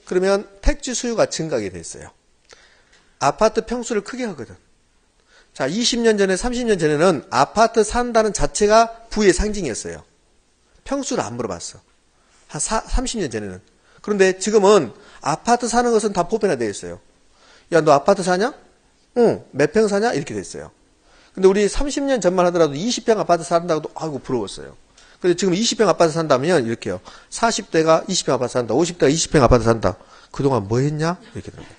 그러면 택지 수요가 증가하게 돼 있어요. 아파트 평수를 크게 하거든. 자, 20년 전에 30년 전에는 아파트 산다는 자체가 부의 상징이었어요. 평수를 안 물어봤어. 한 30년 전에는. 그런데 지금은 아파트 사는 것은 다 보편화되어 있어요. 야, 너 아파트 사냐? 응. 몇 평 사냐? 이렇게 됐어요. 근데 우리 30년 전만 하더라도 20평 아파트 산다고도 아이고 부러웠어요. 근데 지금 20평 아파트 산다면 이렇게요. 40대가 20평 아파트 산다. 50대가 20평 아파트 산다. 그동안 뭐 했냐? 이렇게 됩니다.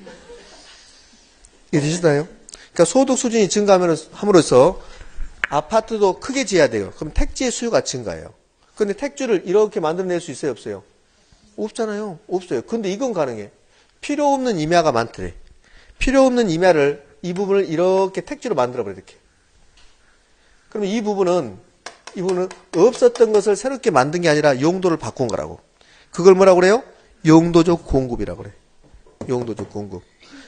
이해되시나요? 그러니까 소득 수준이 함으로써 아파트도 크게 지어야 돼요. 그럼 택지의 수요가 증가해요. 근데 택지를 이렇게 만들어낼 수 있어요? 없어요? 없잖아요. 없어요. 근데 이건 가능해. 필요 없는 임야가 많더래. 필요 없는 임야를 이 부분을 이렇게 택지로 만들어버려 이렇게. 그러면 이 부분은 없었던 것을 새롭게 만든 게 아니라 용도를 바꾼 거라고. 그걸 뭐라고 그래요? 용도적 공급이라고 그래. 용도적 공급.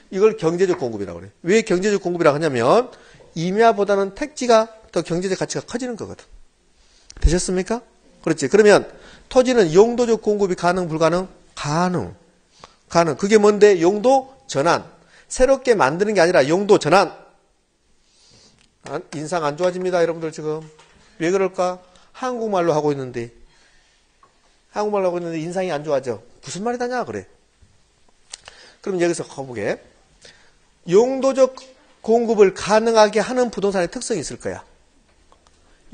이걸 경제적 공급이라고 그래. 왜 경제적 공급이라고 하냐면 임야보다는 택지가 더 경제적 가치가 커지는 거거든. 되셨습니까? 그렇지. 그러면 토지는 용도적 공급이 가능, 불가능? 가능. 가능. 그게 뭔데? 용도 전환. 새롭게 만드는 게 아니라 용도 전환. 인상 안 좋아집니다, 여러분들 지금. 왜 그럴까? 한국말로 하고 있는데 인상이 안 좋아져. 무슨 말이다냐 그래. 그럼 여기서 가보게. 용도적 공급을 가능하게 하는 부동산의 특성이 있을 거야.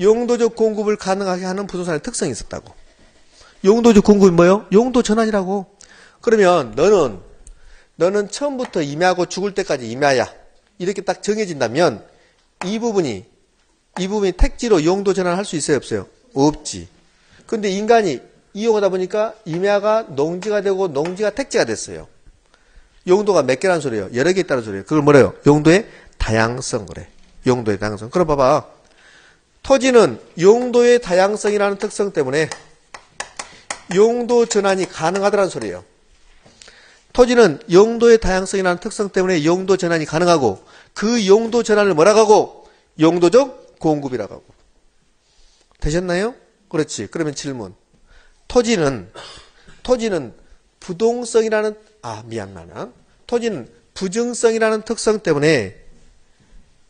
용도적 공급을 가능하게 하는 부동산의 특성이 있었다고. 용도적 공급이 뭐예요? 용도 전환이라고. 그러면 너는 처음부터 임야고 죽을 때까지 임야야. 이렇게 딱 정해진다면 이 부분이 택지로 용도 전환할 수 있어요? 없어요? 없지. 근데 인간이 이용하다 보니까 임야가 농지가 되고 농지가 택지가 됐어요. 용도가 몇 개라는 소리예요? 여러 개 있다는 소리예요. 그걸 뭐래요? 용도의 다양성 그래. 용도의 다양성. 그럼 봐봐. 토지는 용도의 다양성이라는 특성 때문에 용도 전환이 가능하다는 소리예요. 토지는 용도의 다양성이라는 특성 때문에 용도 전환이 가능하고 그 용도 전환을 뭐라고 하고? 용도적 공급이라고 하고. 되셨나요? 그렇지. 그러면 질문. 토지는 부동성이라는 토지는 부증성이라는 특성 때문에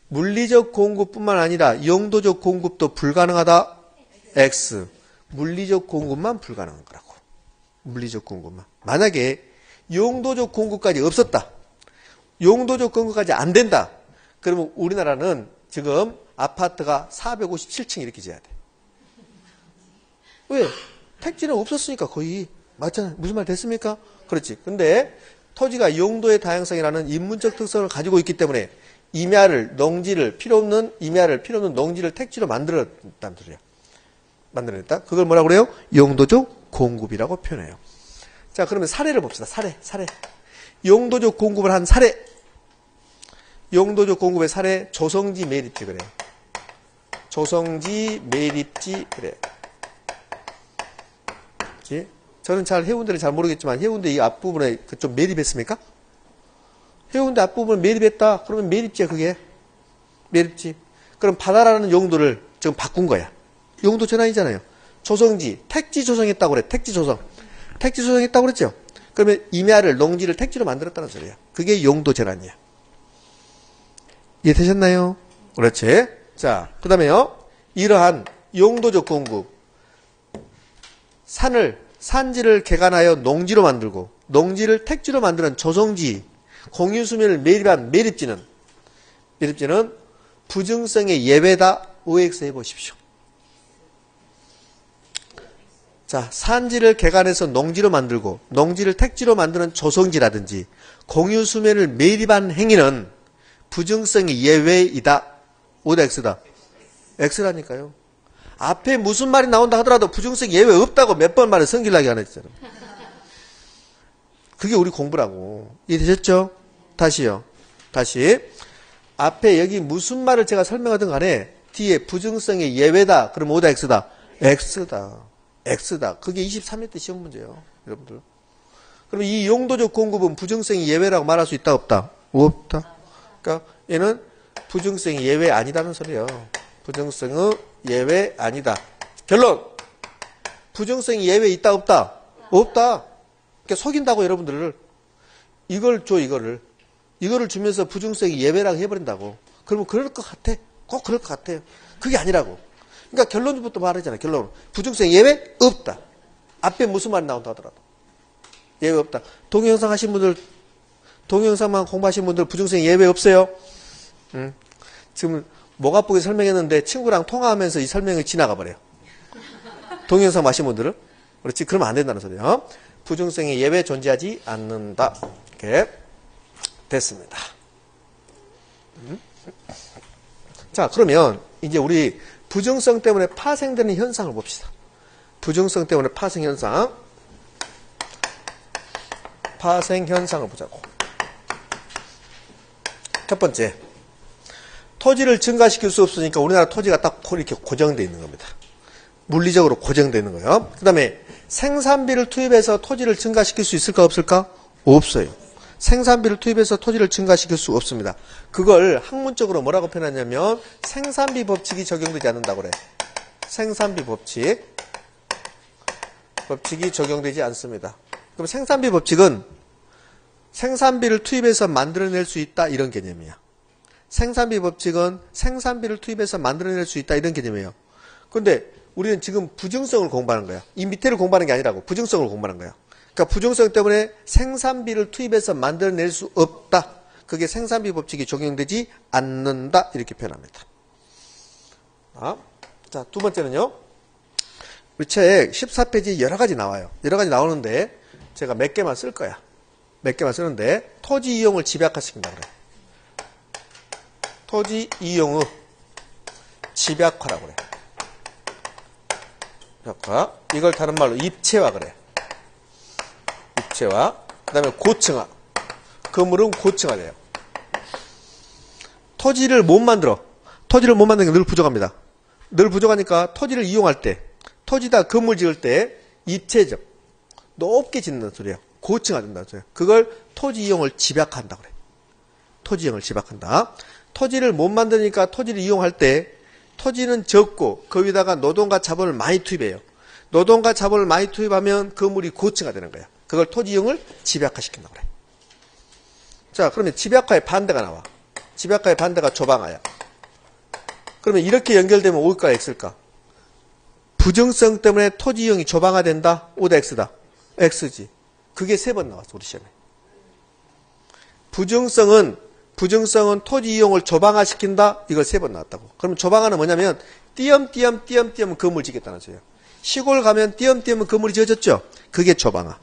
물리적 공급뿐만 아니라 용도적 공급도 불가능하다. X. 물리적 공급만 불가능한 거라고. 물리적 공급만. 만약에 용도적 공급까지 없었다. 용도적 공급까지 안 된다. 그러면 우리나라는 지금 아파트가 457층 이렇게 지어야 돼. 왜? 택지는 없었으니까 거의. 맞잖아요. 무슨 말 됐습니까? 그렇지. 근데 토지가 용도의 다양성이라는 인문적 특성을 가지고 있기 때문에 농지를 필요 없는 농지를 택지로 만들었다는 소리야. 만들어냈다. 그걸 뭐라고 그래요? 용도적 공급이라고 표현해요. 자, 그러면 사례를 봅시다. 사례. 용도적 공급을 한 사례. 용도적 공급의 사례, 조성지 매립지 그래요. 조성지 매립지 그래. 그렇지? 저는 해운대를 잘 모르겠지만 해운대 이 앞부분에 좀 매립했습니까? 해운대 앞부분을 매립했다. 그러면 매립지야 그게. 매립지. 그럼 바다라는 용도를 지금 바꾼 거야. 용도 전환이잖아요. 조성지, 택지 조성했다고 그래. 택지 조성했다고 그랬죠. 그러면 임야를 농지를 택지로 만들었다는 소리야. 그게 용도 전환이야. 이해되셨나요? 그렇지. 자, 그 다음에요. 이러한 용도적 공급. 산지를 개간하여 농지로 만들고 농지를 택지로 만드는 조성지, 공유수면을 매립한 매립지는 부증성의 예외다. OX 해보십시오. 자, 산지를 개간해서 농지로 만들고 농지를 택지로 만드는 조성지라든지 공유수면을 매립한 행위는 부증성의 예외이다. O다 X다? X라니까요. 앞에 무슨 말이 나온다 하더라도 부정성 예외 없다고 몇 번 말을 성질나게 안 했잖아요. 그게 우리 공부라고. 이해되셨죠? 다시요. 다시. 앞에 여기 무슨 말을 제가 설명하든 간에 뒤에 부정성의 예외다. 그럼 O다 X다? X다. X다. 그게 23회 때 시험 문제예요. 여러분들. 그럼 이 용도적 공급은 부정성이 예외라고 말할 수 있다 없다? 없다. 그러니까 얘는 부정성이 예외 아니다는 소리예요. 부정성은 예외 아니다. 결론. 부정성이 예외 있다 없다? 없다. 그러니까 속인다고 여러분들을. 이걸 줘 이거를. 이거를 주면서 부정성이 예외라고 해버린다고. 그러면 그럴 것 같아. 꼭 그럴 것 같아요. 그게 아니라고. 그러니까 결론부터 말하잖아요. 결론. 부정성 예외 없다. 앞에 무슨 말이 나온다 하더라도. 예외 없다. 동영상 하신 분들, 동영상만 공부하신 분들 부정성 예외 없어요? 지금 목 아프게 설명했는데 친구랑 통화하면서 이 설명이 지나가 버려요. 동영상 하신 분들은. 그렇지. 그러면 안 된다는 소리예요. 부정성의 예외 존재하지 않는다. 이렇게 됐습니다. 자, 그러면 이제 우리 부정성 때문에 파생되는 현상을 봅시다. 부정성 때문에 파생 현상. 파생 현상을 보자고. 첫 번째. 토지를 증가시킬 수 없으니까 우리나라 토지가 딱 이렇게 고정되어 있는 겁니다. 물리적으로 고정되어 있는 거예요. 그 다음에 생산비를 투입해서 토지를 증가시킬 수 있을까 없을까? 없어요. 생산비를 투입해서 토지를 증가시킬 수 없습니다. 그걸 학문적으로 뭐라고 표현하냐면 생산비 법칙이 적용되지 않는다고 그래. 생산비 법칙. 법칙이 적용되지 않습니다. 그럼 생산비 법칙은 생산비를 투입해서 만들어낼 수 있다 이런 개념이야. 생산비 법칙은 생산비를 투입해서 만들어낼 수 있다 이런 개념이에요. 그런데 우리는 지금 부정성을 공부하는 거야. 이 밑에를 공부하는 게 아니라고. 부정성을 공부하는 거야. 그러니까 부정성 때문에 생산비를 투입해서 만들어낼 수 없다. 그게 생산비 법칙이 적용되지 않는다. 이렇게 표현합니다. 자, 두 번째는요. 우리 책 14페이지 여러 가지 나와요. 여러 가지 나오는데 제가 몇 개만 쓸 거야. 몇 개만 쓰는데 토지 이용을 집약화시킨다 그래. 토지 이용의 집약화라고 그래. 집약화. 이걸 다른 말로 입체화 그래. 입체화. 그 다음에 고층화. 건물은 고층화돼요. 토지를 못 만들어. 토지를 못 만드는 게 늘 부족합니다. 늘 부족하니까 토지를 이용할 때, 토지다 건물 지을 때 입체적, 높게 짓는 소리야. 고층화된다는 소리야. 그걸 토지 이용을 집약한다 그래. 토지 이용을 집약한다. 토지를 못 만드니까 토지를 이용할 때 토지는 적고 그 위다가 노동과 자본을 많이 투입해요. 노동과 자본을 많이 투입하면 건물이 고층화되는 거야. 그걸 토지 이용을 집약화시킨다 그래. 자, 그러면 집약화의 반대가 나와. 집약화의 반대가 조방화야. 그러면 이렇게 연결되면 O일까 X일까? 부정성 때문에 토지 이용이 조방화된다? O다 X다? X지. 그게 3번 나왔어 우리 시험에. 부정성은 토지 이용을 조방화시킨다? 이걸 3번 나왔다고. 그럼 조방화는 뭐냐면 띄엄띄엄 건물 짓겠다는 소리예요. 시골 가면 띄엄띄엄 건물이 지어졌죠? 그게 조방화.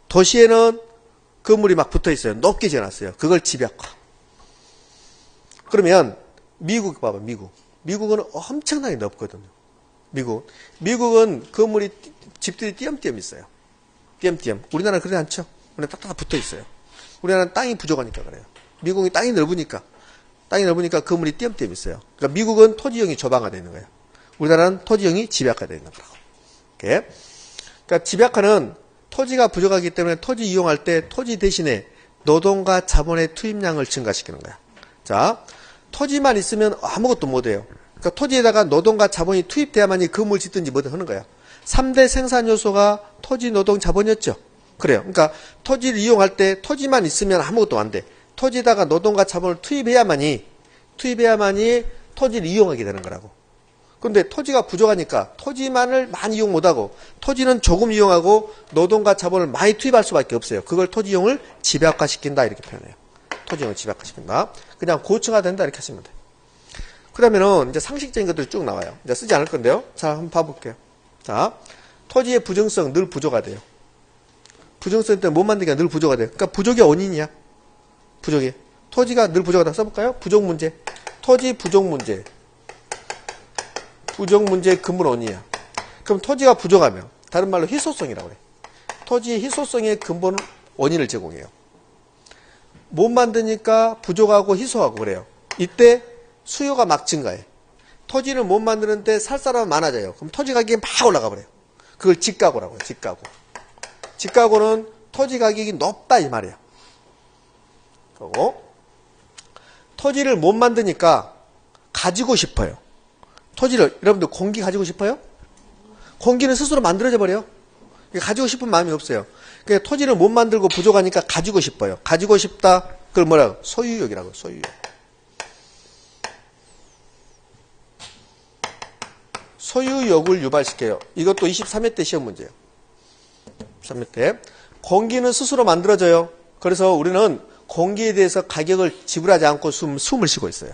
도시에는 건물이 막 붙어있어요. 높게 지어놨어요. 그걸 집약화. 그러면 미국 봐봐. 미국은 엄청나게 넓거든요. 미국은 건물이 집들이 띄엄띄엄 있어요. 띄엄띄엄. 우리나라는 그러지 않죠? 우리나라 딱딱 붙어있어요. 우리나라는 땅이 부족하니까 그래요. 미국이 땅이 넓으니까 건물이 띄엄띄엄 있어요. 그러니까 미국은 토지형이 조방화되어 있는 거예요. 우리나라는 토지형이 집약화되어 있는 거라고. 이렇게. 그러니까 집약화는 토지가 부족하기 때문에 토지 이용할 때 토지 대신에 노동과 자본의 투입량을 증가시키는 거야. 자, 토지만 있으면 아무것도 못해요. 그러니까 토지에다가 노동과 자본이 투입돼야만이 건물 짓든지 뭐든 하는 거야. 3대 생산 요소가 토지, 노동, 자본이었죠. 그래요. 그러니까 토지를 이용할 때 토지만 있으면 아무것도 안 돼. 토지에다가 노동과 자본을 투입해야만이 토지를 이용하게 되는 거라고. 그런데 토지가 부족하니까 토지만을 많이 이용 못하고 토지는 조금 이용하고 노동과 자본을 많이 투입할 수밖에 없어요. 그걸 토지 이용을 집약화시킨다 이렇게 표현해요. 토지 이용을 집약화시킨다. 그냥 고층화된다 이렇게 하시면 돼요. 그러면은 이제 상식적인 것들이 쭉 나와요. 이제 쓰지 않을 건데요. 자, 한번 봐볼게요. 자, 토지의 부정성 늘 부족하대요. 부정성 때문에 못 만드니까 늘 부족하대요. 그러니까 부족의 원인이야. 부족이. 토지가 늘 부족하다 써볼까요? 부족 문제. 토지 부족 문제. 부족 문제의 근본 원인이야. 그럼 토지가 부족하면 다른 말로 희소성이라고 그래. 토지의 희소성의 근본 원인을 제공해요. 못 만드니까 부족하고 희소하고 그래요. 이때 수요가 막 증가해. 토지를 못 만드는데 살 사람은 많아져요. 그럼 토지 가격이 막 올라가 버려요. 그걸 집가고라고 해요. 집가고. 집가고는 토지 가격이 높다 이 말이야. 그리고 토지를 못 만드니까 가지고 싶어요. 토지를 여러분들 공기 가지고 싶어요? 공기는 스스로 만들어져 버려요. 가지고 싶은 마음이 없어요. 그러니까 토지를 못 만들고 부족하니까 가지고 싶어요. 가지고 싶다. 그걸 뭐라고? 소유욕이라고. 소유욕. 소유욕을 유발시켜요. 이것도 23회 때 시험 문제예요. 23회 때. 공기는 스스로 만들어져요. 그래서 우리는 공기에 대해서 가격을 지불하지 않고 숨을 쉬고 있어요.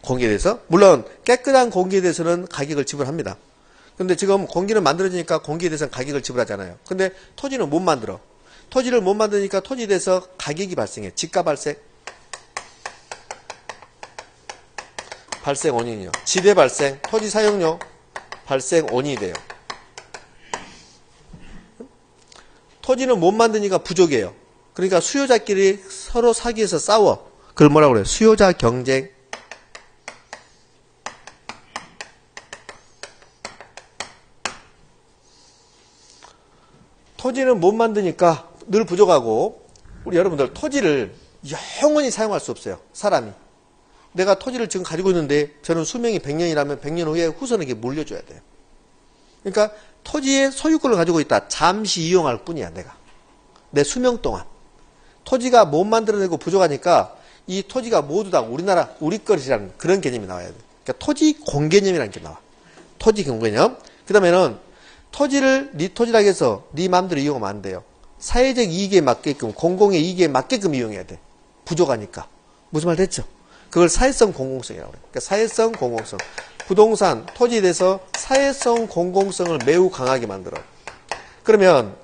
공기에 대해서. 물론 깨끗한 공기에 대해서는 가격을 지불합니다. 근데 지금 공기는 만들어지니까 공기에 대해서는 가격을 지불하잖아요. 근데 토지는 못 만들어. 토지를 못 만드니까 토지에 대해서 가격이 발생해. 지가 발생. 발생 원인이요. 지대 발생, 토지 사용료 발생 원인이 돼요. 토지는 못 만드니까 부족해요. 그러니까 수요자끼리 서로 사기에서 싸워. 그걸 뭐라고 그래요? 수요자 경쟁. 토지는 못 만드니까 늘 부족하고, 우리 여러분들 토지를 영원히 사용할 수 없어요. 사람이. 내가 토지를 지금 가지고 있는데 저는 수명이 100년이라면 100년 후에 후손에게 물려줘야 돼요. 그러니까 토지의 소유권을 가지고 있다. 잠시 이용할 뿐이야, 내가. 내 수명 동안. 토지가 못 만들어내고 부족하니까 이 토지가 모두 다 우리나라, 우리 것이라는 그런 개념이 나와야 돼. 그러니까 토지 공개념이라는 게 나와. 토지 공개념. 그 다음에는 토지를 네 토지라고 해서 네 마음대로 이용하면 안 돼요. 사회적 이익에 맞게끔, 공공의 이익에 맞게끔 이용해야 돼. 부족하니까. 무슨 말 됐죠? 그걸 사회성 공공성이라고 그래요. 그러니까 사회성 공공성. 부동산, 토지에 대해서 사회성 공공성을 매우 강하게 만들어. 그러면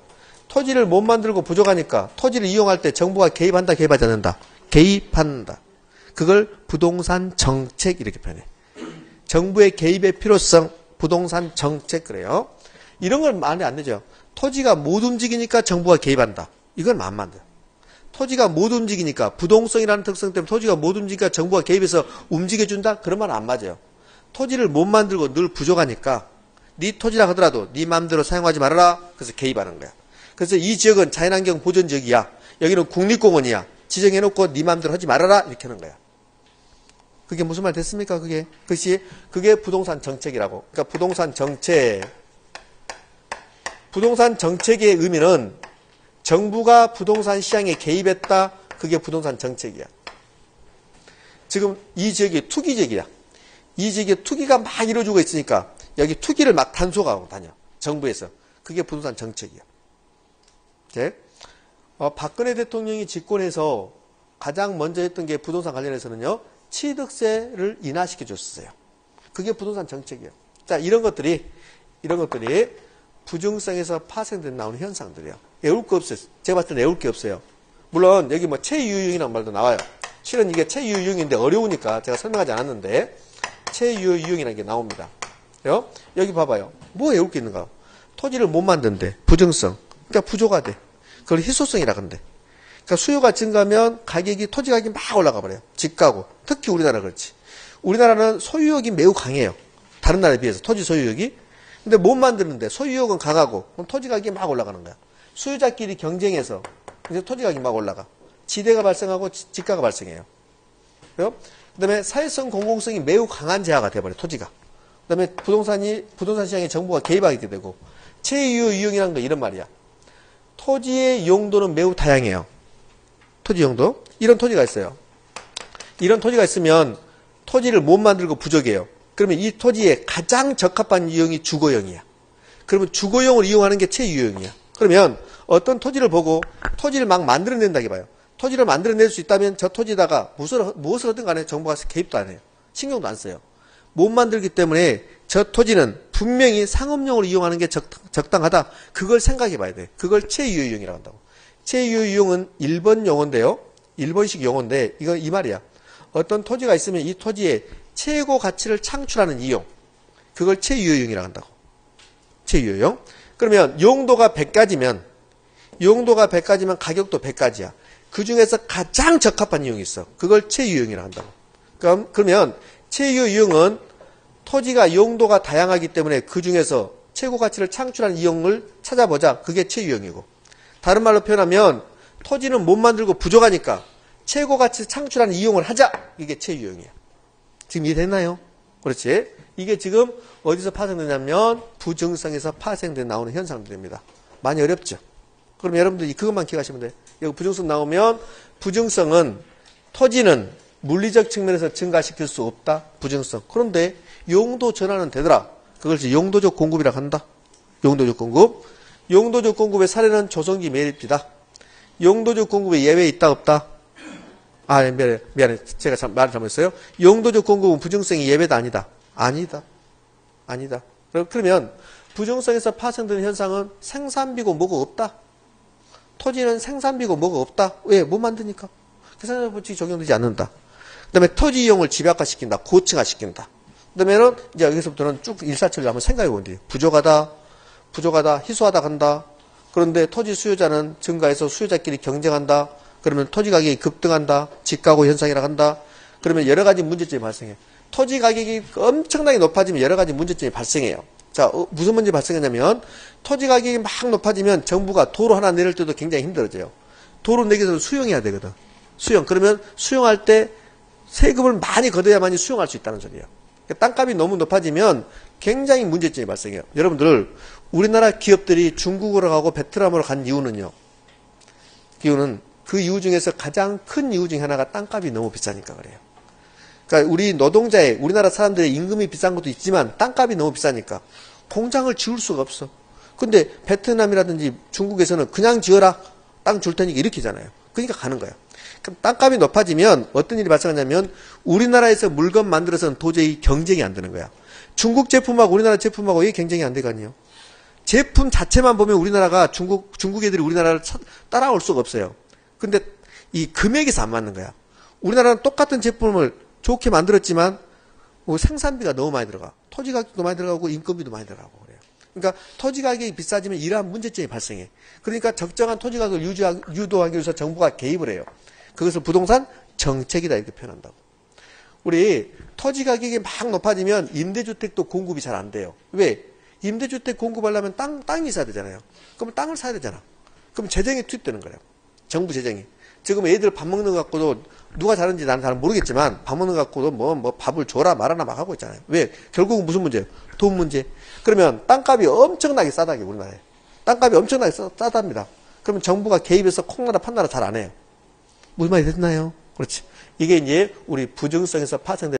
토지를 못 만들고 부족하니까 토지를 이용할 때 정부가 개입한다, 개입하지 않는다? 개입한다. 그걸 부동산 정책 이렇게 표현해. 정부의 개입의 필요성, 부동산 정책 그래요. 이런 걸 말이 안 되죠. 토지가 못 움직이니까 정부가 개입한다. 이건 말 안 돼요. 토지가 못 움직이니까, 부동성이라는 특성 때문에 토지가 못 움직이니까 정부가 개입해서 움직여준다? 그런 말은 안 맞아요. 토지를 못 만들고 늘 부족하니까 네 토지라 하더라도 네 마음대로 사용하지 말아라. 그래서 개입하는 거야. 그래서 이 지역은 자연환경 보존지역이야. 여기는 국립공원이야. 지정해놓고 네 마음대로 하지 말아라. 이렇게 하는 거야. 그게 무슨 말 됐습니까? 그게 부동산 정책이라고. 그러니까 부동산 정책의 의미는 정부가 부동산 시장에 개입했다. 그게 부동산 정책이야. 지금 이 지역이 투기 지역이야. 이 지역에 투기가 막 이루어지고 있으니까 여기 투기를 막 단속하고 다녀. 정부에서. 그게 부동산 정책이야. 오케이? 박근혜 대통령이 집권해서 가장 먼저 했던 게 부동산 관련해서는요. 취득세를 인하시켜 줬어요. 그게 부동산 정책이에요. 자, 이런 것들이 부정성에서 파생된 나오는 현상들이에요. 외울 거 없어요. 제가 봤을 때 외울 게 없어요. 물론 여기 뭐 체유유형이라는 말도 나와요. 실은 이게 체유유형인데 어려우니까 제가 설명하지 않았는데 체유유형이라는 게 나옵니다. 여기 봐봐요. 뭐 외울 게 있는가? 토지를 못 만든대. 부정성. 그러니까 부족하대. 그걸 희소성이라 그런데. 그러니까 수요가 증가하면 토지 가격이 막 올라가 버려요. 집가고. 특히 우리나라 그렇지. 우리나라는 소유욕이 매우 강해요. 다른 나라에 비해서 토지 소유욕이. 근데 못 만드는데 소유욕은 강하고 그럼 토지 가격이 막 올라가는 거야. 수요자끼리 경쟁해서 이제 토지 가격이 막 올라가. 지대가 발생하고 집가가 발생해요. 그 다음에 사회성 공공성이 매우 강한 재화가 돼버려 토지가. 그 다음에 부동산 시장에 정부가 개입하게 되고 체유 유형이라는 거 이런 말이야. 토지의 용도는 매우 다양해요. 토지 용도. 이런 토지가 있어요. 이런 토지가 있으면 토지를 못 만들고 부족해요. 그러면 이 토지에 가장 적합한 유형이 주거용이야. 그러면 주거용을 이용하는 게 체유용이야. 그러면 어떤 토지를 보고 토지를 막 만들어낸다고 봐요. 토지를 만들어낼 수 있다면 저 토지에다가 무엇을 하든 간에 정부가 개입도 안 해요. 신경도 안 써요. 못 만들기 때문에 저 토지는 분명히 상업용으로 이용하는 게 적당하다. 그걸 생각해 봐야 돼. 그걸 체유용이라고 한다고. 체유용은 일본 용어인데요. 일본식 용어인데 이건 이 말이야. 어떤 토지가 있으면 이 토지의 최고 가치를 창출하는 이용. 그걸 최유효용이라고 한다고. 최유효용. 그러면 용도가 100가지면 가격도 100가지야. 그 중에서 가장 적합한 이용이 있어. 그걸 최유효용이라고 한다고. 그러면 최유효용은 토지가 용도가 다양하기 때문에 그 중에서 최고 가치를 창출하는 이용을 찾아보자. 그게 최유효용이고. 다른 말로 표현하면 토지는 못 만들고 부족하니까 최고 가치 창출하는 이용을 하자. 이게 최유효용이야. 지금 이해됐나요? 그렇지? 이게 지금 어디서 파생되냐면 부증성에서 파생돼 나오는 현상들입니다. 많이 어렵죠? 그럼 여러분들이 그것만 기억하시면 돼요. 여기 부증성 나오면 부증성은 토지는 물리적 측면에서 증가시킬 수 없다. 부증성. 그런데 용도 전환은 되더라. 그걸 이제 용도적 공급이라고 한다. 용도적 공급. 용도적 공급의 사례는 조성기 매립지다. 용도적 공급에 예외 있다 없다? 아, 미안해. 제가 말을 잘못했어요. 용도적 공급은 부증성이 예외다 아니다? 아니다. 그러면 부증성에서 파생되는 현상은 생산비고 뭐가 없다. 토지는 생산비고 뭐가 없다. 왜? 못 만드니까. 계산적 법칙이 적용되지 않는다. 그 다음에 토지 이용을 집약화시킨다. 고층화시킨다. 그 다음에는 이제 여기서부터는 쭉 일사천리 한번 생각해 보면 돼요. 부족하다, 희소하다 간다. 그런데 토지 수요자는 증가해서 수요자끼리 경쟁한다. 그러면 토지 가격이 급등한다. 집가고 현상이라고 한다. 그러면 여러 가지 문제점이 발생해. 토지 가격이 엄청나게 높아지면 여러 가지 문제점이 발생해요. 자, 무슨 문제 발생하냐면 토지 가격이 막 높아지면 정부가 도로 하나 내릴 때도 굉장히 힘들어져요. 도로 내기 위해서 수용해야 되거든. 수용. 그러면 수용할 때 세금을 많이 걷어야만이 수용할 수 있다는 소리예요. 땅값이 너무 높아지면 굉장히 문제점이 발생해요. 여러분들, 우리나라 기업들이 중국으로 가고 베트남으로 간 이유는요. 그 이유 중에서 가장 큰 이유 중에 하나가 땅값이 너무 비싸니까 그래요. 그러니까 우리나라 사람들의 임금이 비싼 것도 있지만 땅값이 너무 비싸니까 공장을 지을 수가 없어. 근데 베트남이라든지 중국에서는 그냥 지어라. 땅 줄 테니까 이렇게잖아요. 그러니까 가는 거예요. 그럼 땅값이 높아지면 어떤 일이 발생하냐면 우리나라에서 물건 만들어서는 도저히 경쟁이 안 되는 거야. 중국 제품하고 우리나라 제품하고 왜 경쟁이 안 되거든요. 제품 자체만 보면 우리나라가 중국 애들이 우리나라를 따라올 수가 없어요. 근데 이 금액에서 안 맞는 거야. 우리나라는 똑같은 제품을 좋게 만들었지만 생산비가 너무 많이 들어가. 토지 가격도 많이 들어가고 인건비도 많이 들어가고 그래요. 그러니까 토지 가격이 비싸지면 이러한 문제점이 발생해. 그러니까 적정한 토지 가격을 유도하기 위해서 정부가 개입을 해요. 그것을 부동산 정책이다 이렇게 표현한다고. 우리 토지 가격이 막 높아지면 임대주택도 공급이 잘 안 돼요. 왜? 임대주택 공급하려면 땅이 있어야 되잖아요. 그럼 땅을 사야 되잖아. 그럼 재정이 투입되는 거예요. 정부 재정이. 지금 애들 밥 먹는 것 갖고도 누가 잘하는지 나는 잘 모르겠지만 밥 먹는 것 갖고도 뭐 밥을 줘라 말아라 막 하고 있잖아요. 왜? 결국은 무슨 문제예요? 돈 문제. 그러면 땅값이 엄청나게 싸다게 우리나라에. 땅값이 엄청나게 싸답니다. 그러면 정부가 개입해서 콩나라 판나라 잘 안 해요. 무슨 말이 됐나요? 그렇지. 이게 이제 우리 부증성에서 파생된